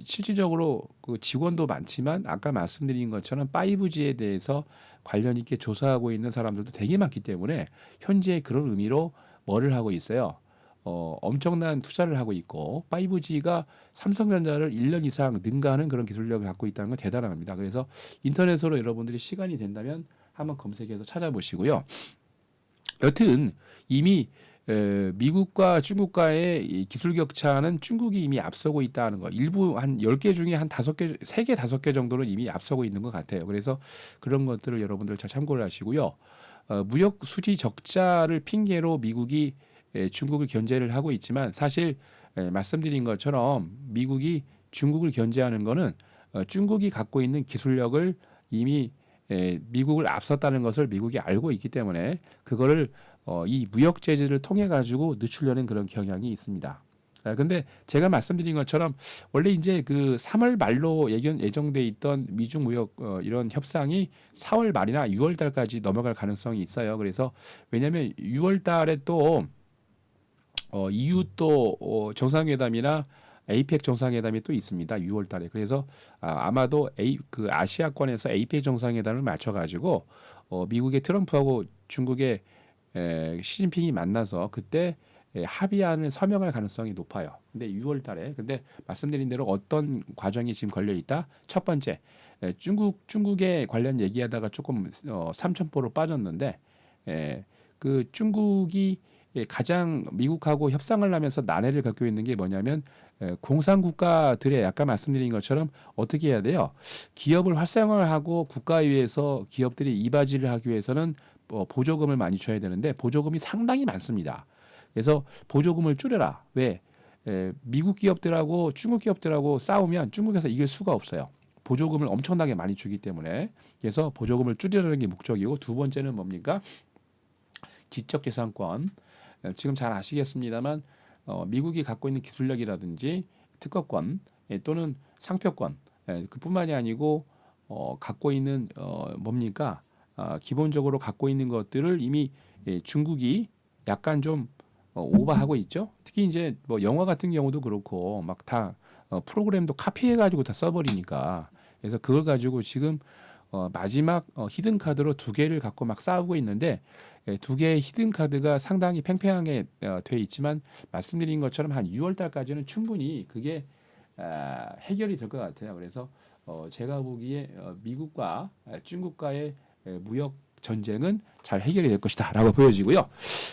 Speaker 2: 실질적으로 그 직원도 많지만 아까 말씀드린 것처럼 5G에 대해서 관련 있게 조사하고 있는 사람들도 되게 많기 때문에 현재 그런 의미로 뭐를 하고 있어요. 엄청난 투자를 하고 있고 5G가 삼성전자를 1년 이상 능가하는 그런 기술력을 갖고 있다는 건 대단합니다. 그래서 인터넷으로 여러분들이 시간이 된다면 한번 검색해서 찾아보시고요. 여튼 이미 미국과 중국과의 이 기술 격차는 중국이 이미 앞서고 있다는 거. 일부 한 10개 중에 한 5개, 3개, 5개 정도는 이미 앞서고 있는 것 같아요. 그래서 그런 것들을 여러분들 잘 참고를 하시고요. 무역 수지 적자를 핑계로 미국이 중국을 견제를 하고 있지만 사실 말씀드린 것처럼 미국이 중국을 견제하는 거는 중국이 갖고 있는 기술력을 이미 미국을 앞섰다는 것을 미국이 알고 있기 때문에 그거를 이 무역 제재를 통해 가지고 늦추려는 그런 경향이 있습니다. 근데 제가 말씀드린 것처럼 원래 이제 그 3월 말로 예정돼 있던 미중 무역 이런 협상이 4월 말이나 6월 달까지 넘어갈 가능성이 있어요. 그래서 왜냐하면 6월 달에 또 EU 또 정상회담이나 에이펙 정상회담이 또 있습니다. 6월 달에. 그래서 아마도 그 아시아권에서 에이펙 정상회담을 맞춰 가지고 미국의 트럼프하고 중국의 시진핑이 만나서 그때 합의안을 서명할 가능성이 높아요. 근데 6월 달에 근데 말씀드린 대로 어떤 과정이 지금 걸려 있다. 첫 번째, 중국에 관련 얘기하다가 조금 삼천포로 빠졌는데 그 중국이 가장 미국하고 협상을 하면서 난해를 겪고 있는 게 뭐냐면 공산국가들의 아까 말씀드린 것처럼 어떻게 해야 돼요? 기업을 활성화하고 국가에 의해서 기업들이 이바지를 하기 위해서는 보조금을 많이 줘야 되는데 보조금이 상당히 많습니다. 그래서 보조금을 줄여라. 왜? 미국 기업들하고 중국 기업들하고 싸우면 중국에서 이길 수가 없어요. 보조금을 엄청나게 많이 주기 때문에 그래서 보조금을 줄이려는 게 목적이고 두 번째는 뭡니까? 지적재산권. 지금 잘 아시겠습니다만 미국이 갖고 있는 기술력이라든지 특허권 또는 상표권 그뿐만이 아니고 갖고 있는 뭡니까? 기본적으로 갖고 있는 것들을 이미 중국이 약간 좀 오버하고 있죠. 특히 이제 뭐 영화 같은 경우도 그렇고 막 다 프로그램도 카피해가지고 다 써버리니까 그래서 그걸 가지고 지금 마지막 히든 카드로 두 개를 갖고 막 싸우고 있는데 두 개의 히든 카드가 상당히 팽팽하게 돼 있지만 말씀드린 것처럼 한 6월 달까지는 충분히 그게 해결이 될 것 같아요. 그래서 제가 보기에 미국과 중국과의 무역 전쟁은 잘 해결이 될 것이다라고 보여지고요.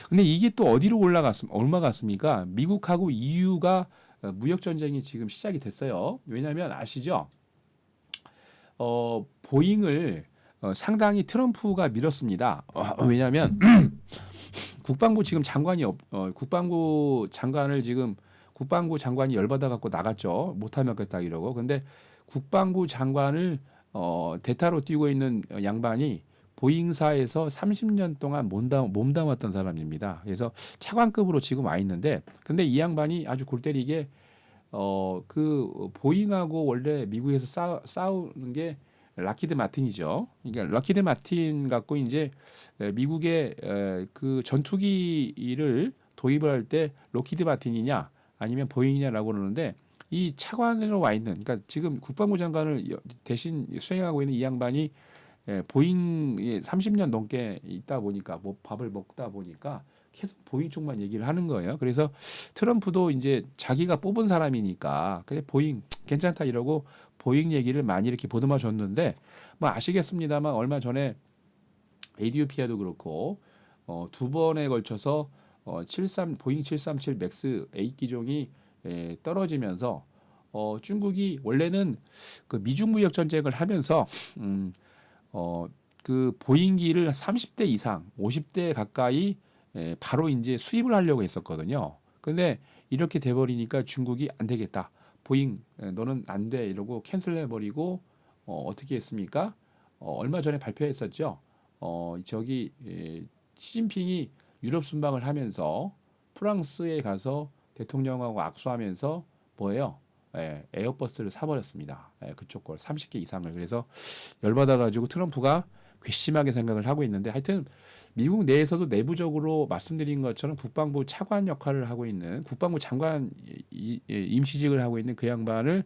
Speaker 2: 근데 이게 또 어디로 올라갔습니까? 미국하고 EU가 무역 전쟁이 지금 시작이 됐어요. 왜냐하면 아시죠? 보잉을 상당히 트럼프가 밀었습니다. 왜냐하면 국방부 지금 국방부 장관을 지금 국방부 장관이 열받아 갖고 나갔죠. 못하겠다 이러고. 근데 국방부 장관을 대타로 뛰고 있는 양반이 보잉사에서 30년 동안 몸담았던 사람입니다. 그래서 차관급으로 지금 와 있는데, 근데 이 양반이 아주 골 때리게 그 보잉하고 원래 미국에서 싸우는 게 락히드 마틴이죠. 그러니까 락히드 마틴 갖고 이제 미국의 그 전투기를 도입을 할 때 록히드 마틴이냐 아니면 보잉이냐라고 그러는데 이 차관으로 와 있는, 그러니까 지금 국방부 장관을 대신 수행하고 있는 이 양반이 보잉에 30년 넘게 있다 보니까 뭐 밥을 먹다 보니까 계속 보잉 쪽만 얘기를 하는 거예요. 그래서 트럼프도 이제 자기가 뽑은 사람이니까 그래 보잉 괜찮다 이러고 보잉 얘기를 많이 이렇게 보듬어 줬는데 뭐 아시겠습니다만 얼마 전에 에디오피아도 그렇고 두 번에 걸쳐서 보잉 737 맥스 8 기종이 떨어지면서 중국이 원래는 그 미중 무역 전쟁을 하면서 그 보잉기를 30대 이상, 50대 가까이 바로 이제 수입을 하려고 했었거든요. 근데 이렇게 돼버리니까 중국이 안 되겠다. 보잉 너는 안 돼 이러고 캔슬해버리고 어떻게 했습니까? 얼마 전에 발표했었죠. 저기 시진핑이 유럽 순방을 하면서 프랑스에 가서 대통령하고 악수하면서 뭐예요? 에어버스를 사버렸습니다. 그쪽 걸 30개 이상을. 그래서 열받아가지고 트럼프가 괘씸하게 생각을 하고 있는데 하여튼 미국 내에서도 내부적으로 말씀드린 것처럼 국방부 차관 역할을 하고 있는 국방부 장관 임시직을 하고 있는 그 양반을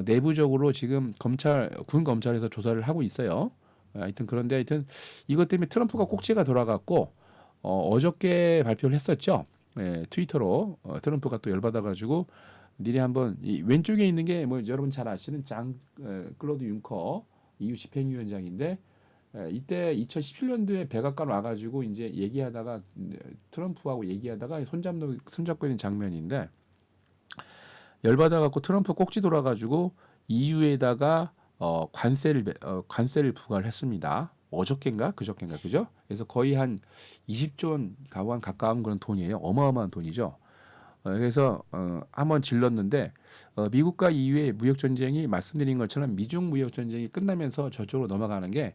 Speaker 2: 내부적으로 지금 군 검찰에서 조사를 하고 있어요. 하여튼 그런데 하여튼 이것 때문에 트럼프가 꼭지가 돌아갔고 어저께 발표를 했었죠. 트위터로 트럼프가 또 열받아가지고 니네 한번 이 왼쪽에 있는 게 뭐 여러분 잘 아시는 클로드 윤커 EU 집행위원장인데 이때 2017년도에 백악관 와가지고 이제 얘기하다가 트럼프하고 얘기하다가 손잡고 있는 장면인데 열받아갖고 트럼프 꼭지 돌아가지고 EU에다가 관세를 부과를 했습니다. 어저께인가 그저께인가 그죠? 그래서 거의 한 20조 원 가까운 그런 돈이에요. 어마어마한 돈이죠. 그래서 한번 질렀는데 미국과 EU의 무역 전쟁이 말씀드린 것처럼 미중 무역 전쟁이 끝나면서 저쪽으로 넘어가는 게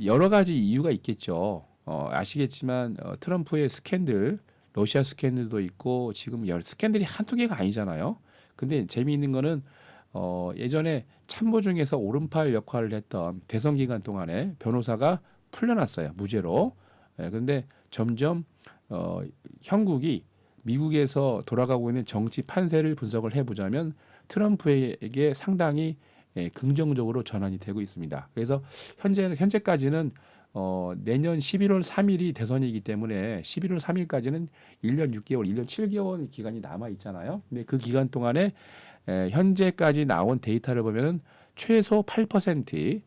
Speaker 2: 여러 가지 이유가 있겠죠. 아시겠지만 트럼프의 스캔들, 러시아 스캔들도 있고 지금 스캔들이 한두 개가 아니잖아요. 근데 재미있는 거는 예전에 참모 중에서 오른팔 역할을 했던 대선 기간 동안에 변호사가 풀려났어요. 무죄로. 그런데 점점 형국이 미국에서 돌아가고 있는 정치 판세를 분석을 해보자면 트럼프에게 상당히 긍정적으로 전환이 되고 있습니다. 그래서 현재까지는 내년 11월 3일이 대선이기 때문에 11월 3일까지는 1년 6개월, 1년 7개월 기간이 남아 있잖아요. 근데 그 기간 동안에 현재까지 나온 데이터를 보면은 최소 8%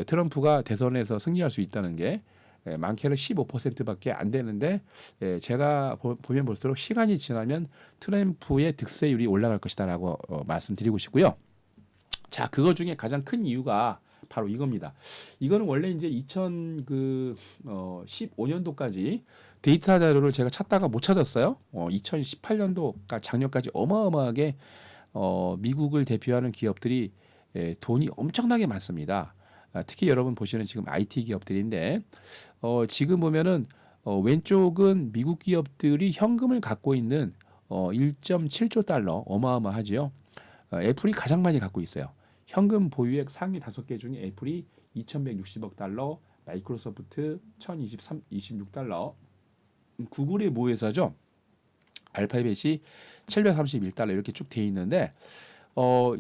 Speaker 2: 트럼프가 대선에서 승리할 수 있다는 게 많게는 15%밖에 안 되는데 제가 보면 볼수록 시간이 지나면 트럼프의 득세율이 올라갈 것이다라고 말씀드리고 싶고요. 자, 그거 중에 가장 큰 이유가 바로 이겁니다. 이거는 원래 이제 2015년도까지 데이터 자료를 제가 찾다가 못 찾았어요. 2018년도가 작년까지 어마어마하게 미국을 대표하는 기업들이 돈이 엄청나게 많습니다. 특히 여러분 보시는 지금 IT 기업들인데 지금 보면은 왼쪽은 미국 기업들이 현금을 갖고 있는 1.7조 달러 어마어마하지요. 애플이 가장 많이 갖고 있어요. 현금 보유액 상위 5개 중에 애플이 2,160억 달러, 마이크로소프트 1,026달러, 구글이 뭐 회사죠? 알파벳이 731달러 이렇게 쭉 돼 있는데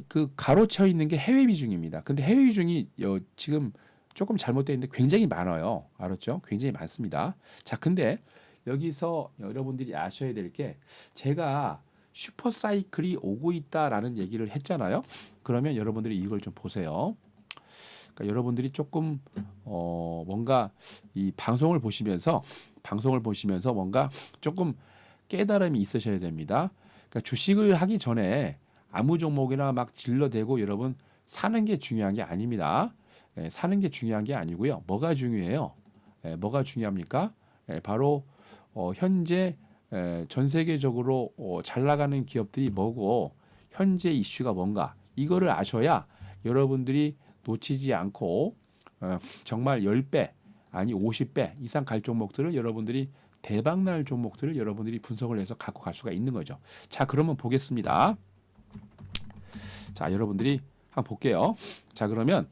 Speaker 2: 그 가로쳐 있는 게 해외 비중입니다. 근데 해외 비중이 지금 조금 잘못되어 있는데 굉장히 많아요. 알았죠? 굉장히 많습니다. 자, 근데 여기서 여러분들이 아셔야 될 게 제가 슈퍼사이클이 오고 있다라는 얘기를 했잖아요. 그러면 여러분들이 이걸 좀 보세요. 그러니까 여러분들이 조금 뭔가 이 방송을 보시면서 뭔가 조금 깨달음이 있으셔야 됩니다. 그러니까 주식을 하기 전에 아무 종목이나 막 질러대고 여러분 사는 게 중요한 게 아닙니다. 사는 게 중요한 게 아니고요. 뭐가 중요해요? 뭐가 중요합니까? 바로 현재 전 세계적으로 잘 나가는 기업들이 뭐고 현재 이슈가 뭔가 이거를 아셔야 여러분들이 놓치지 않고 정말 10배 아니 50배 이상 갈 종목들을 여러분들이 대박날 종목들을 여러분들이 분석을 해서 갖고 갈 수가 있는 거죠. 자, 그러면 보겠습니다. 자, 여러분들이 한번 볼게요. 자, 그러면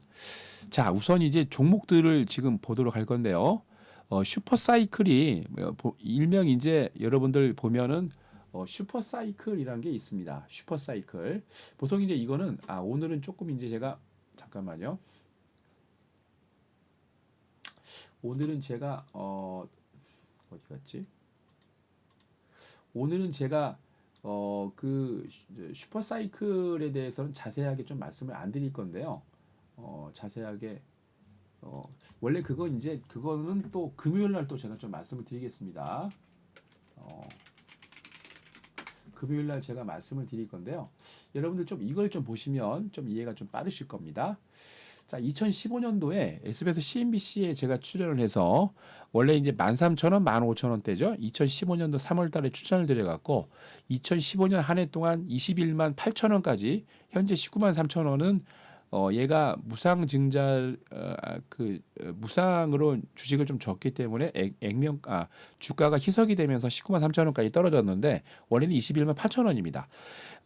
Speaker 2: 자, 우선 이제 종목들을 지금 보도록 할 건데요. 슈퍼사이클이 일명 이제 여러분들 보면은 슈퍼사이클이라는 게 있습니다. 슈퍼사이클. 보통 이제 이거는 오늘은 조금 이제 제가 잠깐만요. 오늘은 제가 어디 갔지? 오늘은 제가 그 슈퍼사이클에 대해서는 자세하게 좀 말씀을 안 드릴 건데요. 자세하게 원래 그거는 또 금요일 날 또 제가 좀 말씀을 드리겠습니다. 금요일 날 제가 말씀을 드릴 건데요. 여러분들 좀 이걸 좀 보시면 좀 이해가 좀 빠르실 겁니다. 자, 2015년도에 SBS CNBC에 제가 출연을 해서 원래 이제 13,000원, 15,000원대죠. 2015년도 3월 달에 추천을 드려갖고 2015년 한 해 동안 21만 8천원까지 현재 19만 3천원은 얘가 무상으로 주식을 좀 줬기 때문에 주가가 희석이 되면서 19만 3천원까지 떨어졌는데 원래는 21만 8천원입니다.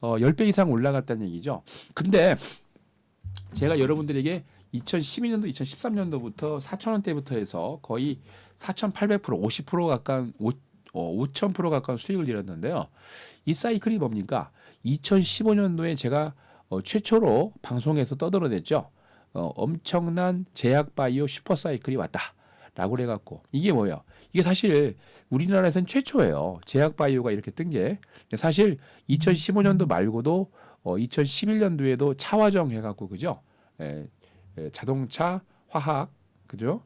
Speaker 2: 10배 이상 올라갔다는 얘기죠. 근데 제가 여러분들에게 2012년도, 2013년도부터 4,000원대부터 해서 거의 4,800%, 50% 가까운 5,000% 가까운 수익을 잃었는데요. 이 사이클이 뭡니까? 2015년도에 제가 최초로 방송에서 떠들어냈죠. 엄청난 제약바이오 슈퍼사이클이 왔다라고 해갖고 이게 뭐예요? 이게 사실 우리나라에서는 최초예요. 제약바이오가 이렇게 뜬 게 사실 2015년도 말고도 2011년도에도 차화정 해갖고 그죠? 자동차, 화학, 그죠?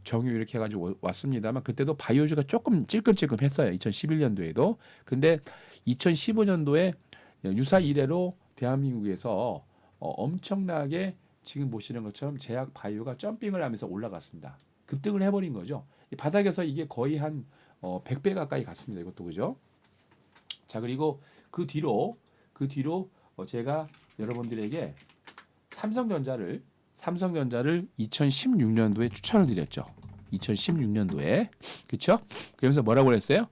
Speaker 2: 정유 이렇게 해가지고 왔습니다만 그때도 바이오주가 조금 찔끔찔끔했어요. 2011년도에도. 근데 2015년도에 유사 이래로 대한민국에서 엄청나게 지금 보시는 것처럼 제약 바이오가 점핑을 하면서 올라갔습니다. 급등을 해버린 거죠. 이 바닥에서 이게 거의 한 100배 가까이 갔습니다. 이것도 그죠? 자, 그리고 그 뒤로 제가 여러분들에게 삼성전자를 2016년도에 추천을 드렸죠. 2016년도에 그렇죠? 그러면서 뭐라고 그랬어요?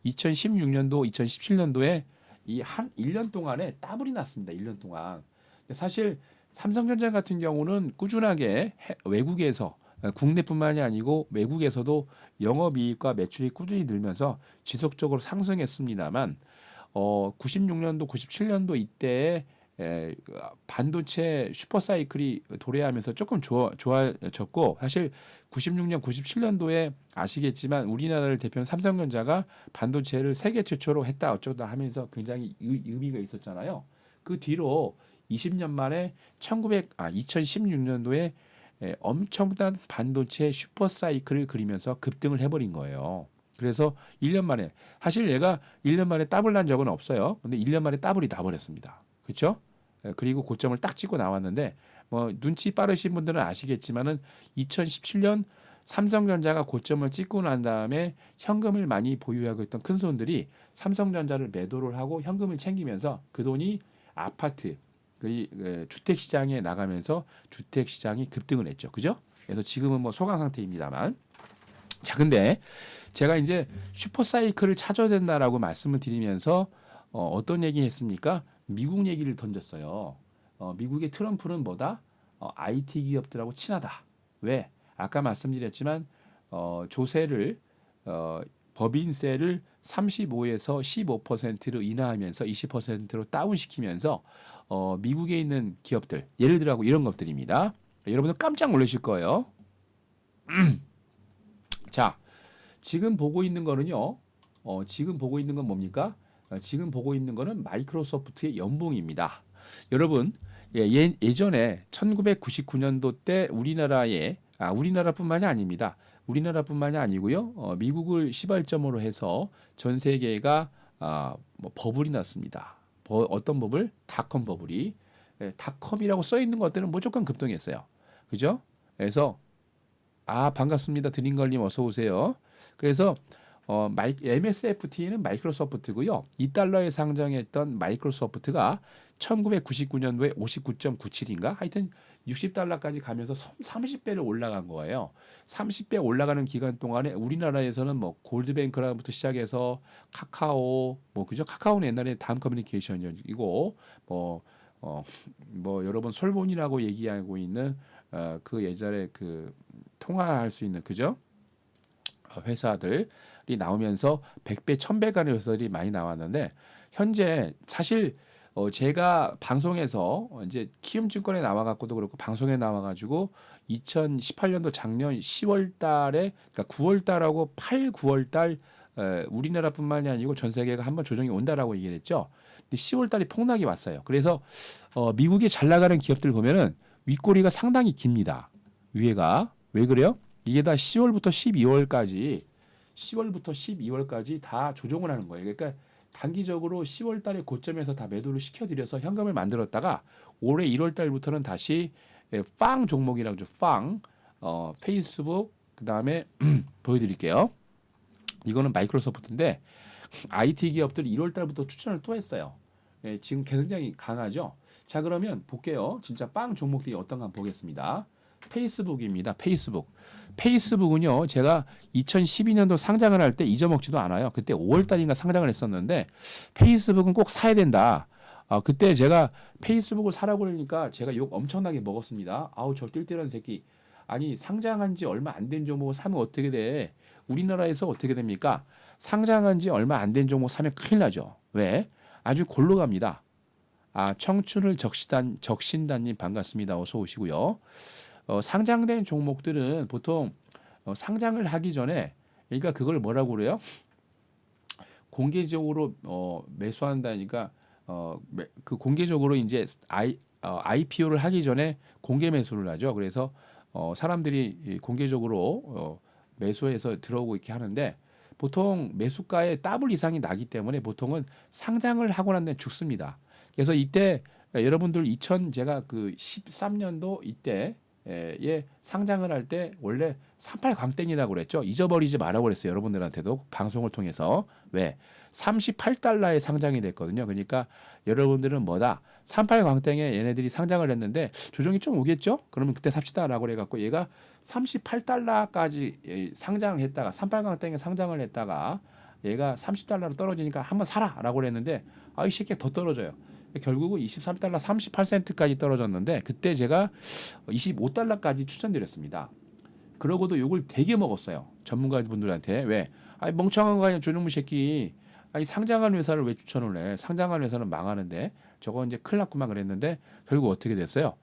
Speaker 2: 2016년도, 2017년도에 이 한 1년 동안에 더블이 났습니다. 1년 동안. 사실 삼성전자 같은 경우는 꾸준하게 외국에서 국내뿐만이 아니고 외국에서도 영업이익과 매출이 꾸준히 늘면서 지속적으로 상승했습니다만 96년도, 97년도 이때에 반도체 슈퍼사이클이 도래하면서 조금 좋아졌고 사실 96년, 97년도에 아시겠지만 우리나라를 대표하는 삼성전자가 반도체를 세계 최초로 했다 어쩌다 하면서 굉장히 의미가 있었잖아요. 그 뒤로 20년 만에 2016년도에 엄청난 반도체 슈퍼사이클을 그리면서 급등을 해버린 거예요. 그래서 1년 만에 사실 얘가 1년 만에 더블 난 적은 없어요. 근데 1년 만에 더블이 나버렸습니다. 그렇죠? 그리고 고점을 딱 찍고 나왔는데 뭐 눈치 빠르신 분들은 아시겠지만은 2017년 삼성전자가 고점을 찍고 난 다음에 현금을 많이 보유하고 있던 큰 손들이 삼성전자를 매도를 하고 현금을 챙기면서 그 돈이 아파트, 주택 시장에 나가면서 주택 시장이 급등을 했죠. 그죠? 그래서 지금은 뭐 소강 상태입니다만. 자, 근데 제가 이제 슈퍼사이클을 찾아야 된다라고 말씀을 드리면서 어떤 얘기 했습니까? 미국 얘기를 던졌어요. 미국의 트럼프는 뭐다? IT 기업들하고 친하다. 왜? 아까 말씀드렸지만 조세를 법인세를 35에서 15%로 인하하면서 20%로 다운시키면서 미국에 있는 기업들 예를 들어 이런 것들입니다. 여러분들 깜짝 놀라실 거예요. 자, 지금 보고 있는 거는요. 지금 보고 있는 건 뭡니까? 지금 보고 있는 거는 마이크로소프트의 연봉입니다. 여러분, 예전에 1999년도 때 우리나라뿐만이 아닙니다. 우리나라뿐만이 아니고요. 미국을 시발점으로 해서 전 세계가 뭐 버블이 났습니다. 어떤 버블? 닷컴 버블이. 닷컴이라고 써 있는 것들은 무조건 급등했어요. 그죠? 그래서 반갑습니다. 드림걸님 어서 오세요. 그래서 MSFT는 마이크로소프트고요. 2달러에 상장했던 마이크로소프트가 1999년도에 59.97인가? 하여튼 60달러까지 가면서 30배를 올라간 거예요. 30배 올라가는 기간 동안에 우리나라에서는 뭐 골드뱅크라부터 시작해서 카카오, 뭐 그죠? 카카오는 옛날에 다음 커뮤니케이션이고 뭐 여러분 솔본이라고 얘기하고 있는 그 예전에 그 통화할 수 있는 그죠? 회사들이 나오면서 100배, 1000배 간의 회사들이 많이 나왔는데 현재 사실 제가 방송에서 이제 키움증권에 나와갖고도 그렇고 방송에 나와가지고 2018년도 작년 10월 달에 그러니까 9월 달하고 9월 달 우리나라뿐만이 아니고 전 세계가 한번 조정이 온다라고 얘기를 했죠. 근데 10월 달이 폭락이 왔어요. 그래서 미국에 잘 나가는 기업들 보면은 윗꼬리가 상당히 깁니다. 위에가 왜 그래요? 이게 다 10월부터 12월까지 다 조정을 하는 거예요. 그러니까 단기적으로 10월 달에 고점에서 다 매도를 시켜드려서 현금을 만들었다가 올해 1월 달부터는 다시 빵 종목이라고 하죠. 빵. 페이스북 그다음에 보여드릴게요. 이거는 마이크로소프트인데 IT 기업들이 1월 달부터 추천을 또 했어요. 지금 굉장히 강하죠. 자, 그러면 볼게요. 진짜 빵 종목들이 어떤가 한번 보겠습니다. 페이스북입니다. 페이스북은요, 제가 2012년도 상장을 할 때 잊어먹지도 않아요. 그때 5월 달인가 상장을 했었는데, 페이스북은 꼭 사야 된다. 그때 제가 페이스북을 사라고 그러니까 제가 욕 엄청나게 먹었습니다. 아우, 저 띨띨한 새끼. 아니, 상장한 지 얼마 안 된 종목을 사면 어떻게 돼? 우리나라에서 어떻게 됩니까? 상장한 지 얼마 안 된 종목 사면 큰일 나죠. 왜? 아주 골로 갑니다. 청춘을 적신다님 반갑습니다. 어서 오시고요. 상장된 종목들은 보통 상장을 하기 전에 그러니까 그걸 뭐라고 그래요? 공개적으로 매수한다니까 그 공개적으로 이제 IPO를 하기 전에 공개 매수를 하죠. 그래서 사람들이 공개적으로 매수해서 들어오고 이렇게 하는데 보통 매수가의 더블 이상이 나기 때문에 보통은 상장을 하고 난 다음에 죽습니다. 그래서 이때 여러분들 제가 그 13년도 이때 상장을 할 때 원래 38광땡이라고 그랬죠. 잊어버리지 말라고 그랬어요. 여러분들한테도 방송을 통해서. 왜? 38달러에 상장이 됐거든요. 그러니까 여러분들은 뭐다? 38광땡에 얘네들이 상장을 했는데 조정이 좀 오겠죠? 그러면 그때 삽시다라고 해갖고 얘가 38달러까지 상장했다가 38광땡에 상장을 했다가 얘가 30달러로 떨어지니까 한번 사라라고 그랬는데 이 새끼가 더 떨어져요. 결국은 23달러 38센트까지 떨어졌는데 그때 제가 25달러까지 추천드렸습니다. 그러고도 욕을 되게 먹었어요. 전문가분들한테. 왜? 멍청한 거 아니야 저놈의 새끼. 아니 상장한 회사를 왜 추천을 해? 상장한 회사는 망하는데 저거 이제 큰일 났구만 그랬는데 결국 어떻게 됐어요?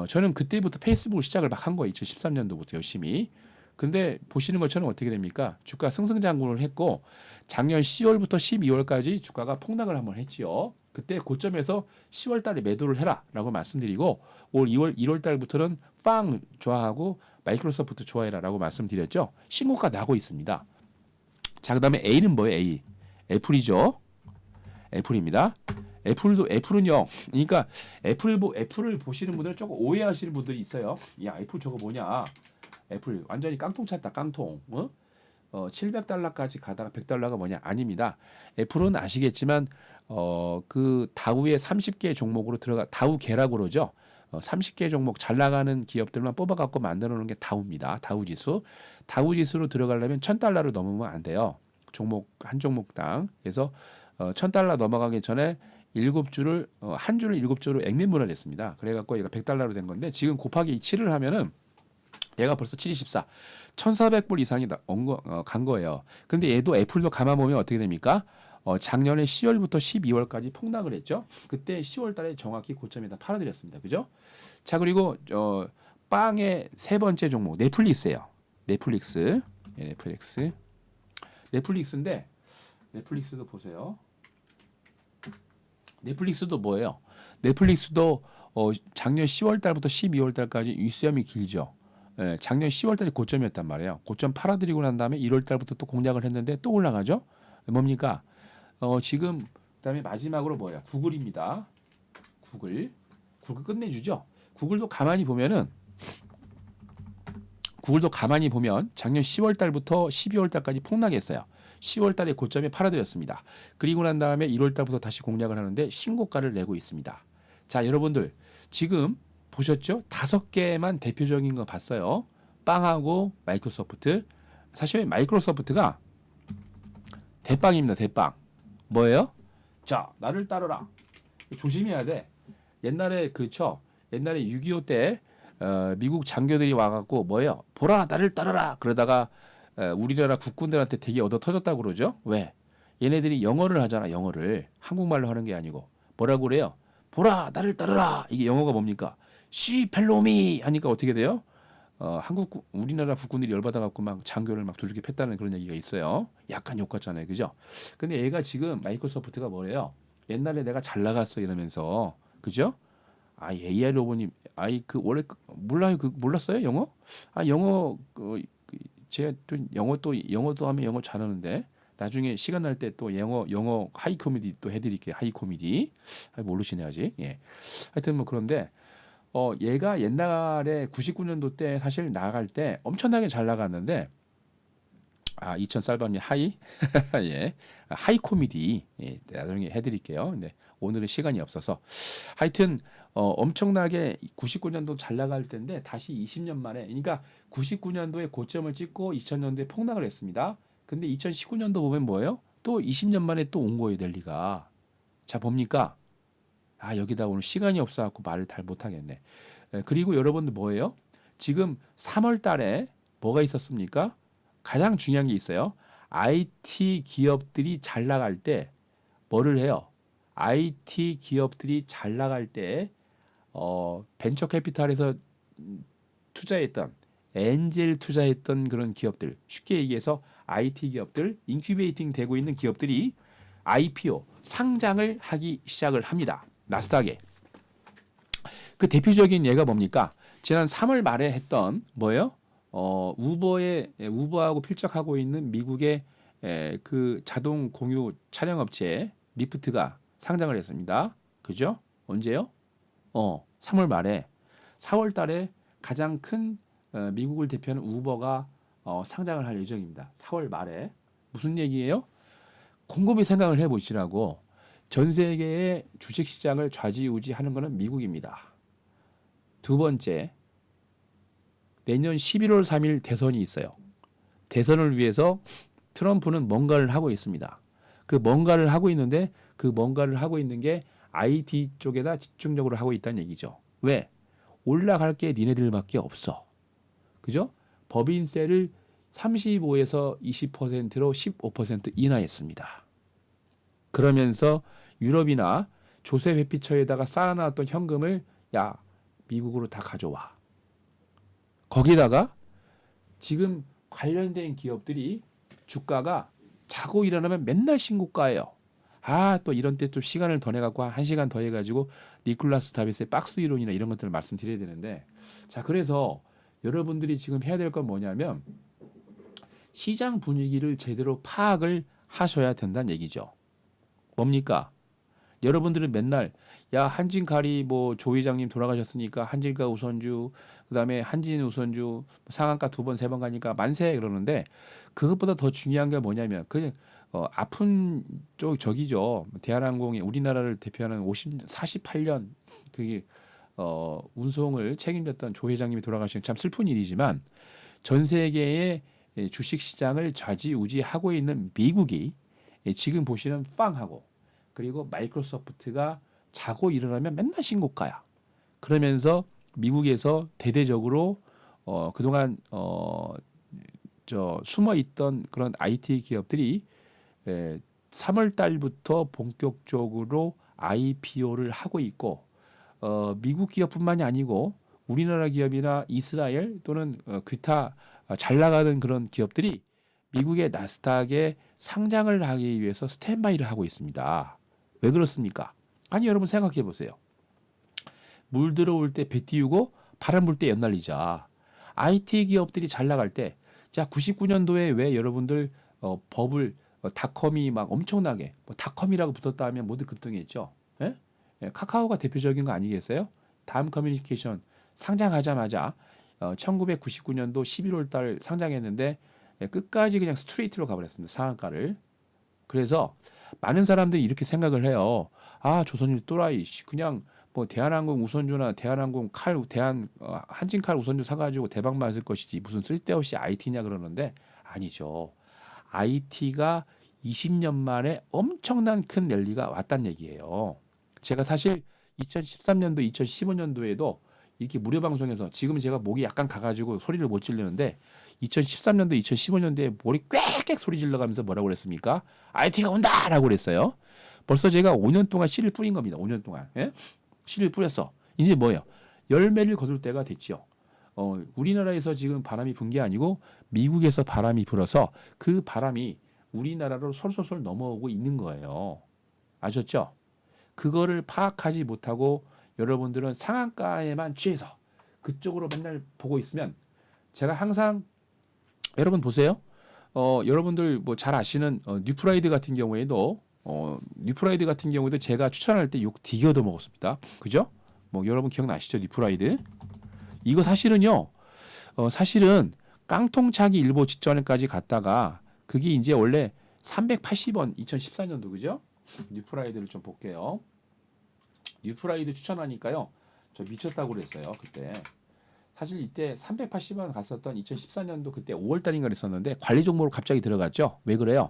Speaker 2: 저는 그때부터 페이스북을 시작을 막 한 거예요. 2013년도부터 열심히. 근데 보시는 것처럼 어떻게 됩니까? 주가 승승장구를 했고 작년 10월부터 12월까지 주가가 폭락을 한번 했지요. 그때 고점에서 10월 달에 매도를 해라라고 말씀드리고 올 2월 1월 달부터는 빵 좋아하고 마이크로소프트 좋아해라라고 말씀드렸죠. 신고가 나고 있습니다. 자, 그다음에 A는 뭐예요? A. 애플이죠. 애플입니다. 애플은요. 그러니까 애플을 보시는 분들은 조금 오해하시는 분들이 있어요. 야, 애플 저거 뭐냐? 애플 완전히 깡통 찼다. 깡통. 700달러까지 가다가 100달러가 뭐냐? 아닙니다. 애플은 아시겠지만 그 다우의 30개 종목으로 들어가 다우계라고 그러죠. 30개 종목 잘 나가는 기업들만 뽑아갖고 만들어 놓은 게 다우입니다. 다우지수. 다우지수로 들어가려면 1000달러를 넘으면 안 돼요. 종목 한 종목당. 그래서 1000달러 넘어가기 전에 한 주를 7주로 액면분할 했습니다. 그래갖고 얘가 100달러로 된 건데 지금 곱하기 7을 하면은 얘가 벌써 724, 1,400불 이상이 간 거예요. 근데 얘도 애플도 가만 보면 어떻게 됩니까? 작년에 10월부터 12월까지 폭락을 했죠. 그때 10월 달에 정확히 고점에다 팔아드렸습니다. 그죠? 자, 그리고 빵의 세 번째 종목 넷플릭스예요. 넷플릭스. 예, 넷플릭스인데 넷플릭스도 보세요. 넷플릭스도 뭐예요? 넷플릭스도 작년 10월 달부터 12월 달까지 윗수염이 길죠. 예, 작년 10월 달에 고점이었단 말이에요. 고점 팔아드리고 난 다음에 1월 달부터 또 공략을 했는데 또 올라가죠. 뭡니까? 지금 그다음에 마지막으로 뭐예요? 구글입니다. 구글 끝내주죠. 구글도 가만히 보면 작년 10월 달부터 12월 달까지 폭락했어요. 10월 달에 고점에 팔아드렸습니다. 그리고 난 다음에 1월 달부터 다시 공략을 하는데 신고가를 내고 있습니다. 자, 여러분들 지금 보셨죠? 5개만 대표적인 거 봤어요. 빵하고 마이크로소프트. 사실 마이크로소프트가 대빵입니다. 대빵. 뭐예요? 자, 나를 따르라. 조심해야 돼. 옛날에 그렇죠. 옛날에 6.25 때 미국 장교들이 와갖고 뭐예요? 보라 나를 따르라. 그러다가 우리나라 국군들한테 되게 얻어 터졌다고 그러죠. 왜? 얘네들이 영어를 하잖아. 영어를 한국말로 하는 게 아니고 뭐라고 그래요? 보라 나를 따르라. 이게 영어가 뭡니까? She follow me 하니까 어떻게 돼요? 우리나라 국군들이 열받아갖고 막 장교를 막 두들겨 팼다는 그런 얘기가 있어요. 약간 욕 같잖아요, 그죠? 근데 얘가 지금 마이크로소프트가 뭐래요? 옛날에 내가 잘 나갔어 이러면서, 그죠? AI 로봇님, 원래 몰라요? 몰랐어요? 영어? 영어 제가 또 영어도 하면 영어 잘하는데 나중에 시간 날 때 또 영어 하이 코미디 또 해드릴게요. 하이 코미디. 모르시네 아직. 예. 하여튼 뭐 그런데. 얘가 옛날에 99년도 때 사실 나갈 때 엄청나게 잘 나갔는데 2000쌀밥님 하이 예 하이 코미디 예, 나중에 해드릴게요. 근데 오늘은 시간이 없어서 하여튼 엄청나게 99년도 잘 나갈 때인데 다시 20년 만에 그러니까 99년도에 고점을 찍고 2000년도에 폭락을 했습니다. 근데 2019년도 보면 뭐예요? 또 20년 만에 또 온 거예요, 랠리가. 자 봅니까? 여기다 오늘 시간이 없어갖고 말을 잘 못하겠네. 그리고 여러분들 뭐예요? 지금 3월 달에 뭐가 있었습니까? 가장 중요한 게 있어요. IT 기업들이 잘 나갈 때 뭐를 해요? IT 기업들이 잘 나갈 때 벤처 캐피탈에서 투자했던 엔젤 투자했던 그런 기업들 쉽게 얘기해서 IT 기업들 인큐베이팅 되고 있는 기업들이 IPO 상장을 하기 시작을 합니다. 나스닥에. 그 대표적인 예가 뭡니까? 지난 3월 말에 했던 뭐예요? 우버하고 필적하고 있는 미국의 그 자동 공유 차량 업체 리프트가 상장을 했습니다. 그죠? 언제요? 3월 말에 4월 달에 가장 큰 미국을 대표하는 우버가 상장을 할 예정입니다. 4월 말에. 무슨 얘기예요? 곰곰이 생각을 해보시라고. 전 세계의 주식시장을 좌지우지하는 것은 미국입니다. 두 번째, 내년 11월 3일 대선이 있어요. 대선을 위해서 트럼프는 뭔가를 하고 있습니다. 그 뭔가를 하고 있는데 그 뭔가를 하고 있는 게 IT 쪽에다 집중적으로 하고 있다는 얘기죠. 왜? 올라갈 게 니네들밖에 없어. 그죠? 법인세를 35에서 20%로 15% 인하했습니다. 그러면서 유럽이나 조세 회피처에다가 쌓아놨던 현금을 야 미국으로 다 가져와. 거기다가 지금 관련된 기업들이 주가가 자고 일어나면 맨날 신고가예요. 아, 또 이런 때 또 시간을 더 내갖고 한 시간 더 해가지고 니콜라스 다비스의 박스 이론이나 이런 것들을 말씀드려야 되는데, 자, 그래서 여러분들이 지금 해야 될 건 뭐냐면 시장 분위기를 제대로 파악을 하셔야 된다는 얘기죠. 뭡니까? 여러분들은 맨날 야 한진칼이 뭐 조 회장님 돌아가셨으니까 한진가 우선주, 그다음에 한진 우선주 상한가 2번 3번 가니까 만세 그러는데, 그것보다 더 중요한 게 뭐냐면 그냥 아픈 쪽 저기죠. 대한항공이 우리나라를 대표하는 48년 그게 운송을 책임졌던 조 회장님이 돌아가신 참 슬픈 일이지만, 전 세계의 주식 시장을 좌지우지하고 있는 미국이 지금 보시는 빵하고, 그리고 마이크로소프트가 자고 일어나면 맨날 신고가야. 그러면서 미국에서 대대적으로 그동안 저 숨어 있던 그런 IT 기업들이 3월 달부터 본격적으로 IPO를 하고 있고, 미국 기업뿐만이 아니고 우리나라 기업이나 이스라엘 또는 기타 잘 나가는 그런 기업들이 미국의 나스닥에 상장을 하기 위해서 스탠바이를 하고 있습니다. 왜 그렇습니까? 아니 여러분 생각해 보세요. 물 들어올 때 배 띄우고 바람 불 때 연날리자. IT 기업들이 잘 나갈 때, 자 99년도에 왜 여러분들 버블 닷컴이 막 엄청나게 닷컴이라고 붙었다 하면 모두 급등했죠. 예? 예, 카카오가 대표적인 거 아니겠어요? 다음 커뮤니케이션 상장하자마자 1999년도 11월 달 상장했는데 끝까지 그냥 스트레이트로 가버렸습니다. 상한가를. 그래서 많은 사람들이 이렇게 생각을 해요. 아 조선일 또라이 그냥 뭐 대한항공 우선주나 대한항공 칼 한진칼 우선주 사가지고 대박 맞을 것이지 무슨 쓸데없이 IT냐 그러는데, 아니죠. IT가 20년 만에 엄청난 큰 랠리가 왔단 얘기예요. 제가 사실 2013년도 2015년도에도 이렇게 무료 방송에서, 지금 제가 목이 약간 가가지고 소리를 못 지르는데 2013년도 2015년도에 머리 꽥꽥 소리 질러가면서 뭐라고 그랬습니까? IT가 온다라고 그랬어요. 벌써 제가 5년 동안 씨를 뿌린 겁니다. 5년 동안. 예? 씨를 뿌렸어. 이제 뭐예요? 열매를 거둘 때가 됐죠. 우리나라에서 지금 바람이 분 게 아니고 미국에서 바람이 불어서 그 바람이 우리나라로 솔솔솔 넘어오고 있는 거예요. 아셨죠? 그거를 파악하지 못하고 여러분들은 상한가에만 취해서 그쪽으로 맨날 보고 있으면, 제가 항상 여러분 보세요. 여러분들 뭐 잘 아시는 뉴프라이드 같은 경우에도 뉴프라이드 같은 경우도 제가 추천할 때 욕 되게 얻어 먹었습니다. 그죠? 뭐 여러분 기억나시죠? 뉴프라이드. 이거 사실은요. 사실은 깡통차기 일보 직전까지 갔다가 그게 이제 원래 380원 2014년도 그죠? 뉴프라이드를 좀 볼게요. 뉴프라이드 추천하니까요. 저 미쳤다고 그랬어요. 그때. 사실 이때 380원 갔었던 2014년도 그때 5월 달인가 그랬었는데 관리 종목으로 갑자기 들어갔죠. 왜 그래요?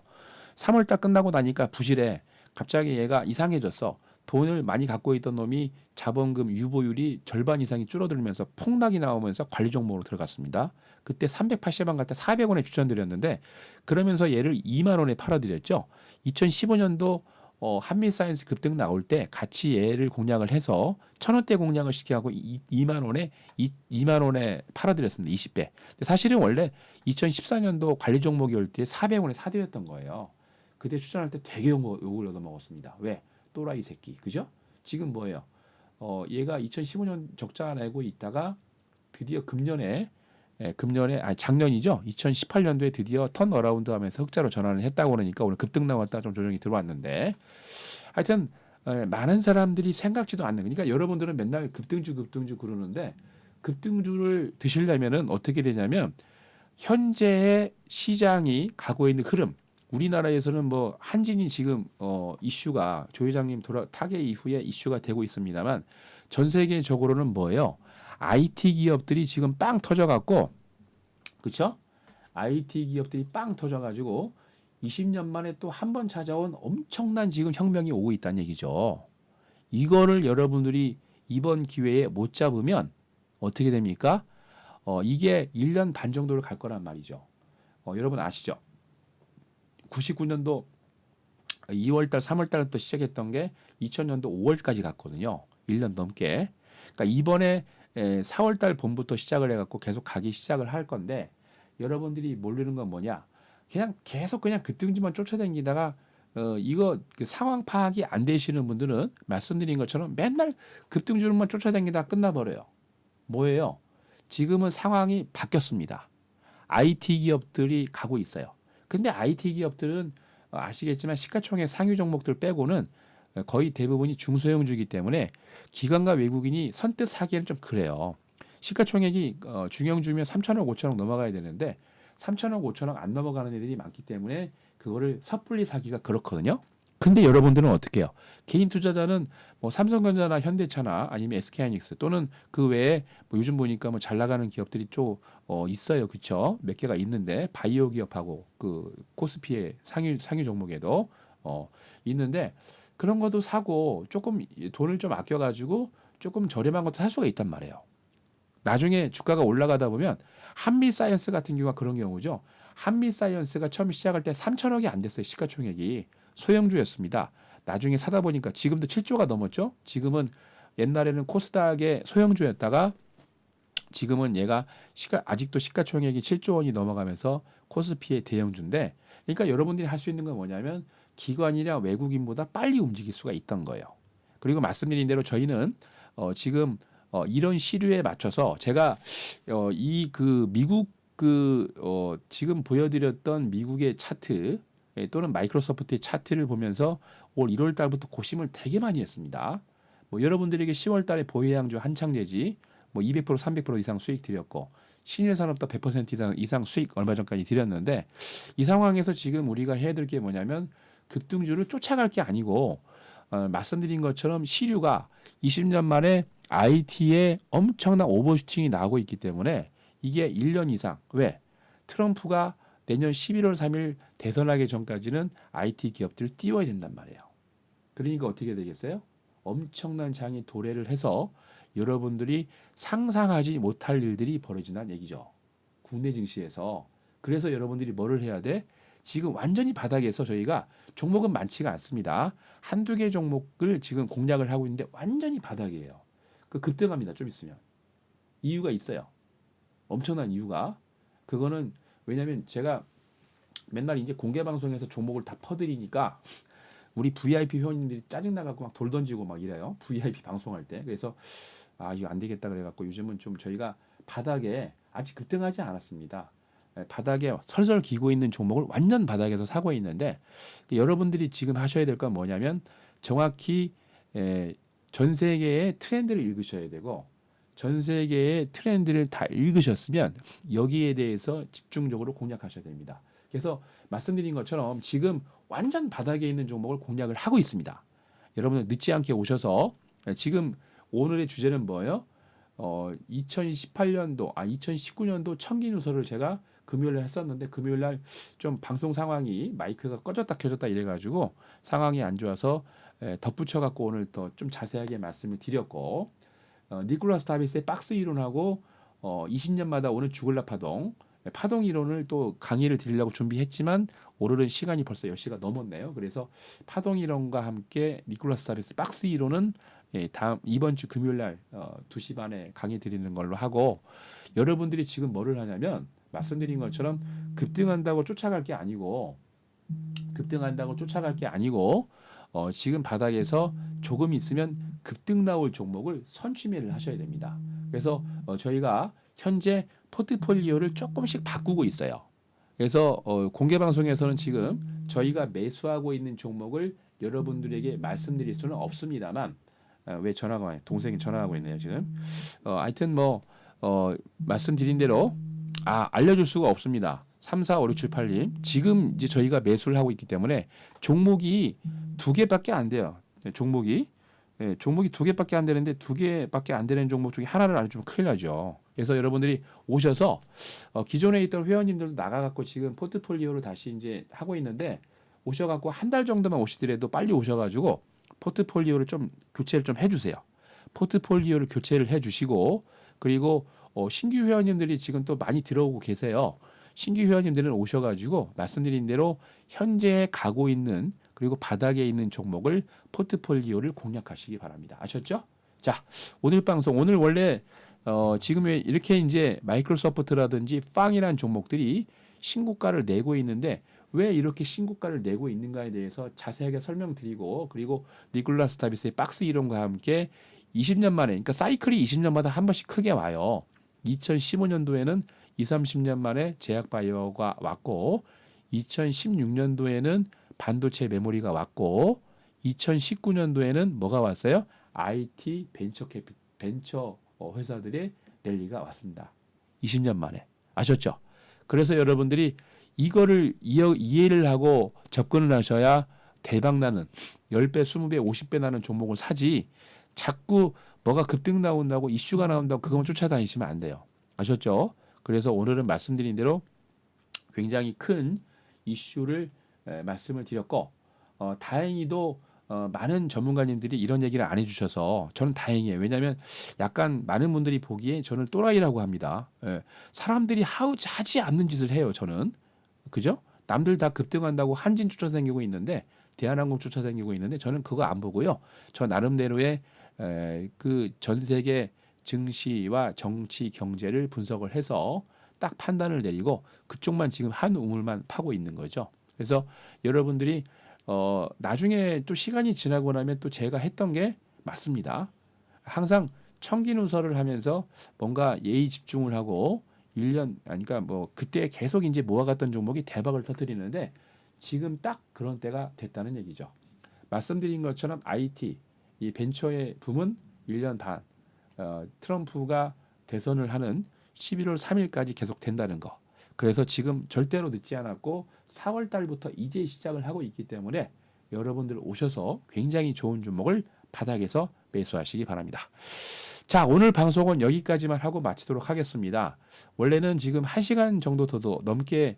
Speaker 2: 3월 달 끝나고 나니까 부실해. 갑자기 얘가 이상해졌어. 돈을 많이 갖고 있던 놈이 자본금 유보율이 절반 이상이 줄어들면서 폭락이 나오면서 관리 종목으로 들어갔습니다. 그때 380원 갈 때 400원에 추천드렸는데, 그러면서 얘를 2만 원에 팔아드렸죠. 2015년도 한미사이언스 급등 나올 때 같이 얘를 공략을 해서 1,000원대 공략을 시켜하고 2만 원에 팔아드렸습니다. 20배. 근데 사실은 원래 2014년도 관리 종목이올 때 400원에 사드렸던 거예요. 그때 추천할 때 되게 욕을 얻어먹었습니다. 왜? 또라이 새끼. 그죠? 지금 뭐예요? 얘가 2015년 적자 내고 있다가 드디어 작년이죠. 2018년도에 드디어 턴 어라운드 하면서 흑자로 전환을 했다고 그러니까 오늘 급등 나왔다 좀 조정이 들어왔는데, 하여튼 많은 사람들이 생각지도 않는, 그러니까 여러분들은 맨날 급등주 그러는데, 급등주를 드시려면은 어떻게 되냐면 현재의 시장이 가고 있는 흐름, 우리나라에서는 뭐 한진이 지금 이슈가 조 회장님 타계 이후에 이슈가 되고 있습니다만, 전 세계적으로는 뭐예요? IT 기업들이 지금 빵 터져갖고, 그쵸? IT 기업들이 빵 터져가지고 20년 만에 또 한 번 찾아온 엄청난 지금 혁명이 오고 있다는 얘기죠. 이거를 여러분들이 이번 기회에 못 잡으면 어떻게 됩니까? 이게 1년 반 정도를 갈 거란 말이죠. 여러분 아시죠? 99년도 2월 달, 3월 달부터 시작했던 게 2000년도 5월까지 갔거든요. 1년 넘게. 그러니까 이번에 4월 달 봄부터 시작을 해갖고 계속 가기 시작을 할 건데 여러분들이 모르는 건 뭐냐? 그냥 계속 그냥 급등주만 쫓아다니다가 이거 그 상황 파악이 안 되시는 분들은 말씀드린 것처럼 맨날 급등주만 쫓아다니다 끝나버려요. 뭐예요? 지금은 상황이 바뀌었습니다. IT 기업들이 가고 있어요. 근데 IT 기업들은 아시겠지만 시가총액 상위 종목들 빼고는 거의 대부분이 중소형주이기 때문에 기관과 외국인이 선뜻 사기에는 좀 그래요. 시가총액이 중형주면 3천억, 5천억 넘어가야 되는데 3천억, 5천억 안 넘어가는 애들이 많기 때문에 그거를 섣불리 사기가 그렇거든요. 근데 여러분들은 어떻게 해요? 개인 투자자는 뭐 삼성전자나 현대차나 아니면 SK하이닉스 또는 그 외에 뭐 요즘 보니까 뭐 잘 나가는 기업들이 좀 있어요. 그쵸? 몇 개가 있는데 바이오 기업하고 그 코스피의 상위 종목에도 있는데 그런 것도 사고 조금 돈을 좀 아껴가지고 조금 저렴한 것도 살 수가 있단 말이에요. 나중에 주가가 올라가다 보면 한미사이언스 같은 경우가 그런 경우죠. 한미사이언스가 처음 시작할 때 3천억이 안 됐어요. 시가총액이. 소형주였습니다. 나중에 사다 보니까 지금도 7조가 넘었죠. 지금은 옛날에는 코스닥의 소형주였다가 지금은 얘가 아직도 시가총액이 7조 원이 넘어가면서 코스피의 대형주인데 그러니까 여러분들이 할 수 있는 건 뭐냐면 기관이나 외국인보다 빨리 움직일 수가 있던 거예요. 그리고 말씀드린 대로 저희는 지금 이런 시류에 맞춰서 제가 이 그 미국 지금 보여드렸던 미국의 차트 또는 마이크로소프트의 차트를 보면서 올 1월 달부터 고심을 되게 많이 했습니다. 뭐 여러분들에게 10월 달에 보혜양주 한창제지 뭐 200% 300% 이상 수익 드렸고 신일산업도 100% 이상 수익 얼마 전까지 드렸는데 이 상황에서 지금 우리가 해야 될 게 뭐냐면 급등주를 쫓아갈 게 아니고 말씀드린 것처럼 시류가 20년 만에 IT에 엄청난 오버슈팅이 나오고 있기 때문에 이게 1년 이상 왜? 트럼프가 내년 11월 3일 대선하기 전까지는 IT 기업들을 띄워야 된단 말이에요. 그러니까 어떻게 되겠어요? 엄청난 장이 도래를 해서 여러분들이 상상하지 못할 일들이 벌어진다는 얘기죠. 국내 증시에서. 그래서 여러분들이 뭐를 해야 돼? 지금 완전히 바닥에서 저희가 종목은 많지가 않습니다. 한두 개 종목을 지금 공략을 하고 있는데 완전히 바닥이에요. 그 급등합니다. 좀 있으면. 이유가 있어요. 엄청난 이유가. 그거는 왜냐면 제가 맨날 이제 공개 방송에서 종목을 다 퍼드리니까 우리 VIP 회원님들이 짜증나갖고 막 돌 던지고 막 이래요. VIP 방송할 때. 그래서 이거 안 되겠다 그래갖고 요즘은 좀 저희가 바닥에 아직 급등하지 않았습니다. 바닥에 설설 기고 있는 종목을 완전 바닥에서 사고 있는데 여러분들이 지금 하셔야 될 건 뭐냐면 정확히 전 세계의 트렌드를 읽으셔야 되고 전 세계의 트렌드를 다 읽으셨으면 여기에 대해서 집중적으로 공략하셔야 됩니다. 그래서 말씀드린 것처럼 지금 완전 바닥에 있는 종목을 공략을 하고 있습니다. 여러분들 늦지 않게 오셔서 지금 오늘의 주제는 뭐예요? 2019년도 청기 누설을 제가 금요일에 했었는데 금요일 날 좀 방송 상황이 마이크가 꺼졌다 켜졌다 이래가지고 상황이 안 좋아서 덧붙여갖고 오늘 더 좀 자세하게 말씀을 드렸고 니콜라스 다비스의 박스 이론하고 20년마다 오는 죽을라 파동 이론을 또 강의를 드리려고 준비했지만 오늘은 시간이 벌써 10시가 넘었네요. 그래서 파동 이론과 함께 니콜라스 다비스 박스 이론은 이번 주 금요일 날 2시 반에 강의 드리는 걸로 하고 여러분들이 지금 뭐를 하냐면 말씀드린 것처럼 급등한다고 쫓아갈 게 아니고 지금 바닥에서 조금 있으면 급등 나올 종목을 선취매를 하셔야 됩니다. 그래서 저희가 현재 포트폴리오를 조금씩 바꾸고 있어요. 그래서 공개 방송에서는 지금 저희가 매수하고 있는 종목을 여러분들에게 말씀드릴 수는 없습니다만 왜 전화가 와요? 동생이 전화하고 있네요 지금. 하여튼 말씀드린 대로 알려줄 수가 없습니다. 3, 4, 5, 6, 7, 8님. 지금 이제 저희가 매수를 하고 있기 때문에 종목이 2개밖에 안 돼요. 종목이 2개밖에 안 되는데 2개밖에 안 되는 종목 중에 하나를 알려주면 큰일 나죠. 그래서 여러분들이 오셔서 기존에 있던 회원님들도 나가갖고 지금 포트폴리오를 다시 이제 하고 있는데 오셔갖고 한 달 정도만 오시더라도 빨리 오셔가지고 포트폴리오를 좀 교체를 좀 해주세요. 포트폴리오를 교체를 해주시고 그리고 신규 회원님들이 지금 또 많이 들어오고 계세요. 신규 회원님들은 오셔가지고 말씀드린 대로 현재 가고 있는 그리고 바닥에 있는 종목을 포트폴리오를 공략하시기 바랍니다. 아셨죠? 자, 오늘 방송 오늘 원래 지금 이렇게 이제 마이크로소프트라든지 빵이라는 종목들이 신고가를 내고 있는데 왜 이렇게 신고가를 내고 있는가에 대해서 자세하게 설명드리고 그리고 니콜라스 다비스의 박스 이론과 함께 20년 만에 그러니까 사이클이 20년마다 한 번씩 크게 와요. 2015년도에는 20, 30년 만에 제약바이오가 왔고 2016년도에는 반도체 메모리가 왔고 2019년도에는 뭐가 왔어요? IT 벤처 회사들의 랠리가 왔습니다. 20년 만에. 아셨죠? 그래서 여러분들이 이거를 이해를 하고 접근을 하셔야 대박나는 10배, 20배, 50배 나는 종목을 사지 자꾸 뭐가 급등 나온다고 이슈가 나온다고 그것만 쫓아다니시면 안 돼요. 아셨죠? 그래서 오늘은 말씀드린 대로 굉장히 큰 이슈를 말씀을 드렸고 다행히도 많은 전문가님들이 이런 얘기를 안 해주셔서 저는 다행이에요. 왜냐하면 약간 많은 분들이 보기에 저는 또라이라고 합니다. 사람들이 하지 않는 짓을 해요. 저는. 그죠? 남들 다 급등한다고 한진 쫓아다니고 있는데 대한항공 쫓아다니고 있는데 저는 그거 안 보고요. 저 나름대로의 그 전 세계 증시와 정치 경제를 분석을 해서 딱 판단을 내리고 그쪽만 지금 한 우물만 파고 있는 거죠. 그래서 여러분들이 나중에 또 시간이 지나고 나면 또 제가 했던 게 맞습니다. 항상 청기누설을 하면서 뭔가 예의 집중을 하고 1년 그러니까 뭐 그때 계속 이제 모아갔던 종목이 대박을 터뜨리는데 지금 딱 그런 때가 됐다는 얘기죠. 말씀드린 것처럼 IT 이 벤처의 붐은 1년 반 트럼프가 대선을 하는 11월 3일까지 계속 된다는 거. 그래서 지금 절대로 늦지 않았고 4월 달부터 이제 시작을 하고 있기 때문에 여러분들 오셔서 굉장히 좋은 종목을 바닥에서 매수하시기 바랍니다. 자, 오늘 방송은 여기까지만 하고 마치도록 하겠습니다. 원래는 지금 1시간 정도 더 넘게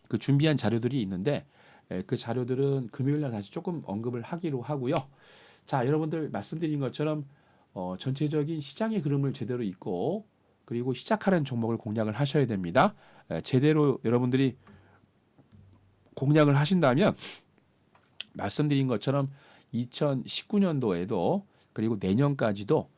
Speaker 2: 그 준비한 자료들이 있는데 그 자료들은 금요일 날 다시 조금 언급을 하기로 하고요. 자, 여러분들 말씀드린 것처럼 전체적인 시장의 흐름을 제대로 읽고 그리고 시작하는 종목을 공략을 하셔야 됩니다. 제대로 여러분들이 공략을 하신다면 말씀드린 것처럼 2019년도에도 그리고 내년까지도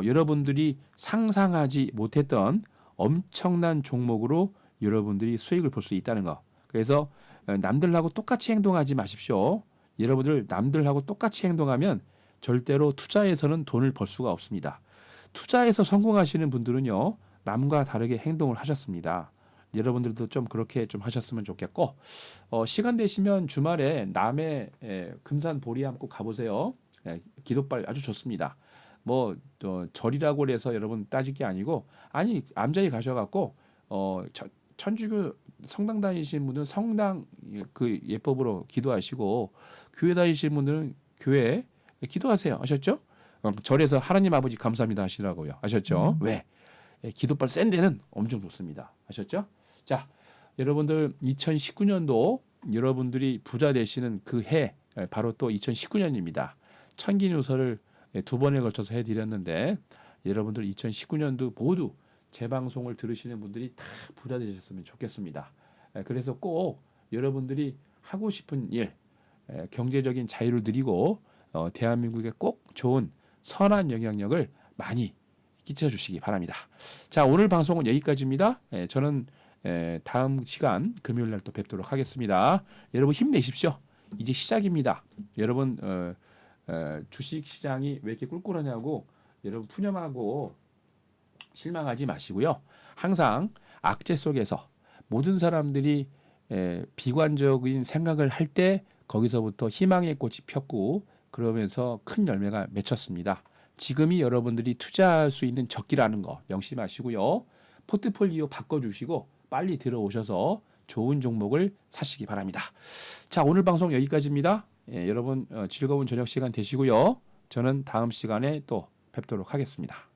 Speaker 2: 여러분들이 상상하지 못했던 엄청난 종목으로 여러분들이 수익을 볼 수 있다는 거. 그래서 남들하고 똑같이 행동하지 마십시오. 여러분들 남들하고 똑같이 행동하면 절대로 투자에서는 돈을 벌 수가 없습니다. 투자에서 성공하시는 분들은요, 남과 다르게 행동을 하셨습니다. 여러분들도 좀 그렇게 좀 하셨으면 좋겠고, 시간 되시면 주말에 남해 금산 보리암 꼭 가보세요. 기도발 아주 좋습니다. 뭐 절이라고 해서 여러분 따질 게 아니고, 아니 암자리 가셔갖고 천주교 성당 다니시는 분들은 성당 그 예법으로 기도하시고, 교회 다니시는 분들은 교회 기도하세요. 아셨죠? 절에서 하나님 아버지 감사합니다 하시라고요. 아셨죠? 왜? 기도발 센 데는 엄청 좋습니다. 아셨죠? 자, 여러분들 2019년도 여러분들이 부자 되시는 그 해 바로 또 2019년입니다. 천기누설을 2번에 걸쳐서 해드렸는데 여러분들 2019년도 모두 제 방송을 들으시는 분들이 다 부자 되셨으면 좋겠습니다. 그래서 꼭 여러분들이 하고 싶은 일, 경제적인 자유를 누리고 대한민국에 꼭 좋은 선한 영향력을 많이 끼쳐주시기 바랍니다. 자, 오늘 방송은 여기까지입니다. 저는 다음 시간 금요일 날 또 뵙도록 하겠습니다. 여러분 힘내십시오. 이제 시작입니다. 여러분 주식 시장이 왜 이렇게 꿀꿀하냐고 여러분 푸념하고 실망하지 마시고요. 항상 악재 속에서 모든 사람들이 비관적인 생각을 할 때 거기서부터 희망의 꽃이 폈고 그러면서 큰 열매가 맺혔습니다. 지금이 여러분들이 투자할 수 있는 적기라는 거 명심하시고요. 포트폴리오 바꿔주시고 빨리 들어오셔서 좋은 종목을 사시기 바랍니다. 자, 오늘 방송 여기까지입니다. 여러분 즐거운 저녁 시간 되시고요. 저는 다음 시간에 또 뵙도록 하겠습니다.